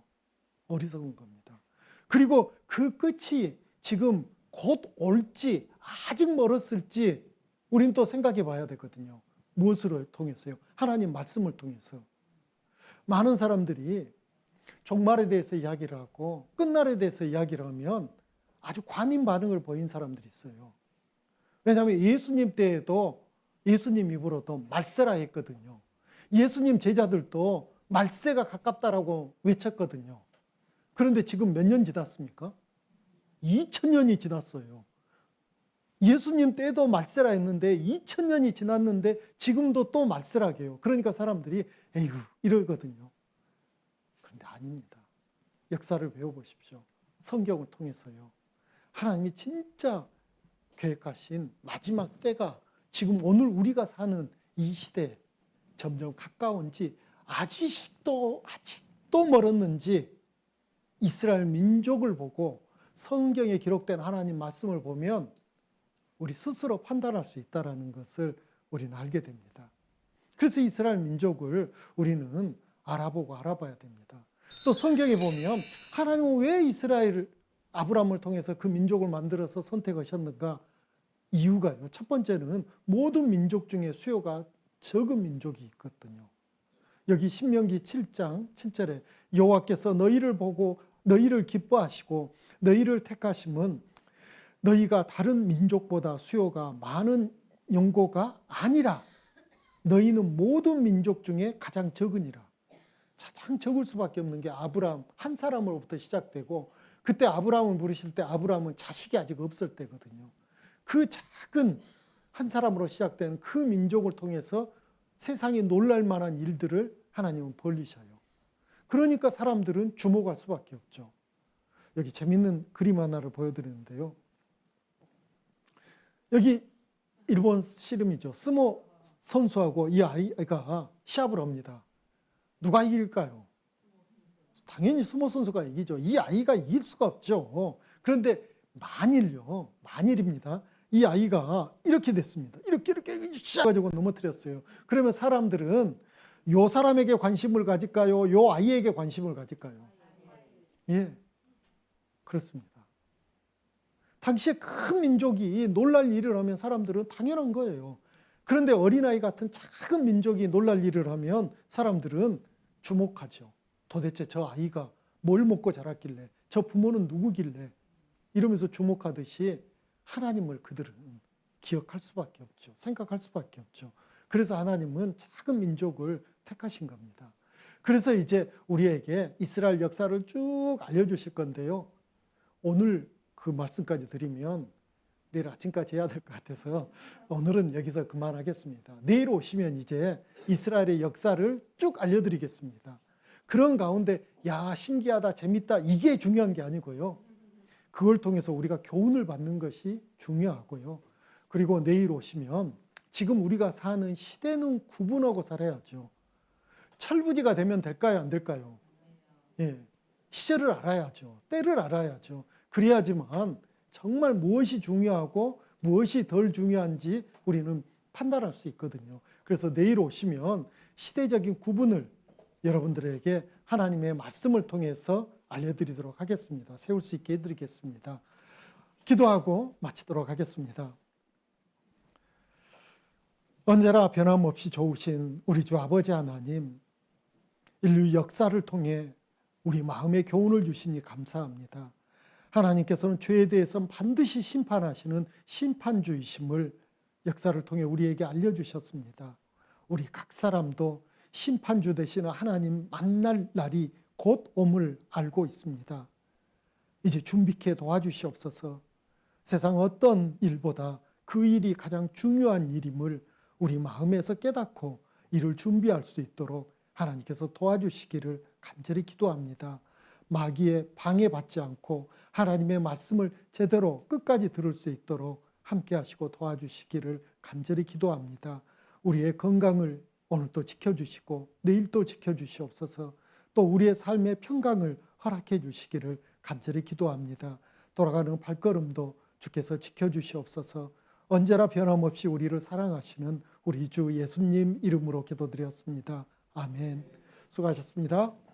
어리석은 겁니다. 그리고 그 끝이 지금 곧 올지 아직 멀었을지 우리는 또 생각해 봐야 되거든요. 무엇으로 통해서요? 하나님 말씀을 통해서. 많은 사람들이 종말에 대해서 이야기를 하고 끝날에 대해서 이야기를 하면 아주 과민 반응을 보인 사람들이 있어요. 왜냐하면 예수님 때에도 예수님 입으로도 말세라 했거든요. 예수님 제자들도 말세가 가깝다라고 외쳤거든요. 그런데 지금 몇 년 지났습니까? 2000년이 지났어요. 예수님 때도 말세라 했는데 2000년이 지났는데 지금도 또 말세라게요. 그러니까 사람들이 에이구 이러거든요. 그런데 아닙니다. 역사를 배워보십시오. 성경을 통해서요. 하나님이 진짜 계획하신 마지막 때가 지금 오늘 우리가 사는 이 시대에 점점 가까운지 아직도 멀었는지 이스라엘 민족을 보고 성경에 기록된 하나님 말씀을 보면 우리 스스로 판단할 수 있다는 것을 우리는 알게 됩니다. 그래서 이스라엘 민족을 우리는 알아보고 알아봐야 됩니다. 또 성경에 보면 하나님은 왜 이스라엘 아브라함을 통해서 그 민족을 만들어서 선택하셨는가? 이유가요. 첫 번째는 모든 민족 중에 수요가 적은 민족이 있거든요. 여기 신명기 7장 7절에 여호와께서 너희를 보고 너희를 기뻐하시고 너희를 택하심은 너희가 다른 민족보다 수요가 많은 연고가 아니라 너희는 모든 민족 중에 가장 적으니라. 가장 적을 수밖에 없는 게 아브라함 한 사람으로부터 시작되고 그때 아브라함을 부르실 때 아브라함은 자식이 아직 없을 때거든요. 그 작은 한 사람으로 시작되는 그 민족을 통해서 세상에 놀랄 만한 일들을 하나님은 벌리셔요. 그러니까 사람들은 주목할 수밖에 없죠. 여기 재밌는 그림 하나를 보여드리는데요. 여기 일본 씨름이죠. 스모 선수하고 이 아이가 시합을 합니다. 누가 이길까요? 당연히 스모 선수가 이기죠. 이 아이가 이길 수가 없죠. 그런데 만일입니다. 이 아이가 이렇게 됐습니다. 이렇게 가지고 넘어뜨렸어요. 그러면 사람들은 요 사람에게 관심을 가질까요? 요 아이에게 관심을 가질까요? 예, 그렇습니다. 당시에 큰 민족이 놀랄 일을 하면 사람들은 당연한 거예요. 그런데 어린아이 같은 작은 민족이 놀랄 일을 하면 사람들은 주목하죠. 도대체 저 아이가 뭘 먹고 자랐길래, 저 부모는 누구길래 이러면서 주목하듯이 하나님을 그들은 기억할 수밖에 없죠. 생각할 수밖에 없죠. 그래서 하나님은 작은 민족을 택하신 겁니다. 그래서 이제 우리에게 이스라엘 역사를 쭉 알려주실 건데요. 오늘 그 말씀까지 드리면 내일 아침까지 해야 될 것 같아서 오늘은 여기서 그만하겠습니다. 내일 오시면 이제 이스라엘의 역사를 쭉 알려드리겠습니다. 그런 가운데 야 신기하다 재밌다 이게 중요한 게 아니고요. 그걸 통해서 우리가 교훈을 받는 것이 중요하고요. 그리고 내일 오시면 지금 우리가 사는 시대는 구분하고 살아야죠. 철부지가 되면 될까요? 안 될까요? 예, 시절을 알아야죠. 때를 알아야죠. 그래야지만 정말 무엇이 중요하고 무엇이 덜 중요한지 우리는 판단할 수 있거든요. 그래서 내일 오시면 시대적인 구분을 여러분들에게 하나님의 말씀을 통해서 알려드리도록 하겠습니다. 세울 수 있게 해드리겠습니다. 기도하고 마치도록 하겠습니다. 언제나 변함없이 좋으신 우리 주 아버지 하나님, 인류 역사를 통해 우리 마음에 교훈을 주시니 감사합니다. 하나님께서는 죄에 대해서는 반드시 심판하시는 심판주이심을 역사를 통해 우리에게 알려주셨습니다. 우리 각 사람도 심판주 되시는 하나님 만날 날이 곧 옴을 알고 있습니다. 이제 준비케 도와주시옵소서. 세상 어떤 일보다 그 일이 가장 중요한 일임을 우리 마음에서 깨닫고 이를 준비할 수 있도록 하나님께서 도와주시기를 간절히 기도합니다. 마귀의 방해받지 않고 하나님의 말씀을 제대로 끝까지 들을 수 있도록 함께 하시고 도와주시기를 간절히 기도합니다. 우리의 건강을 오늘도 지켜주시고 내일도 지켜주시옵소서. 또 우리의 삶의 평강을 허락해 주시기를 간절히 기도합니다. 돌아가는 발걸음도 주께서 지켜주시옵소서. 언제나 변함없이 우리를 사랑하시는 우리 주 예수님 이름으로 기도드렸습니다. 아멘. 수고하셨습니다.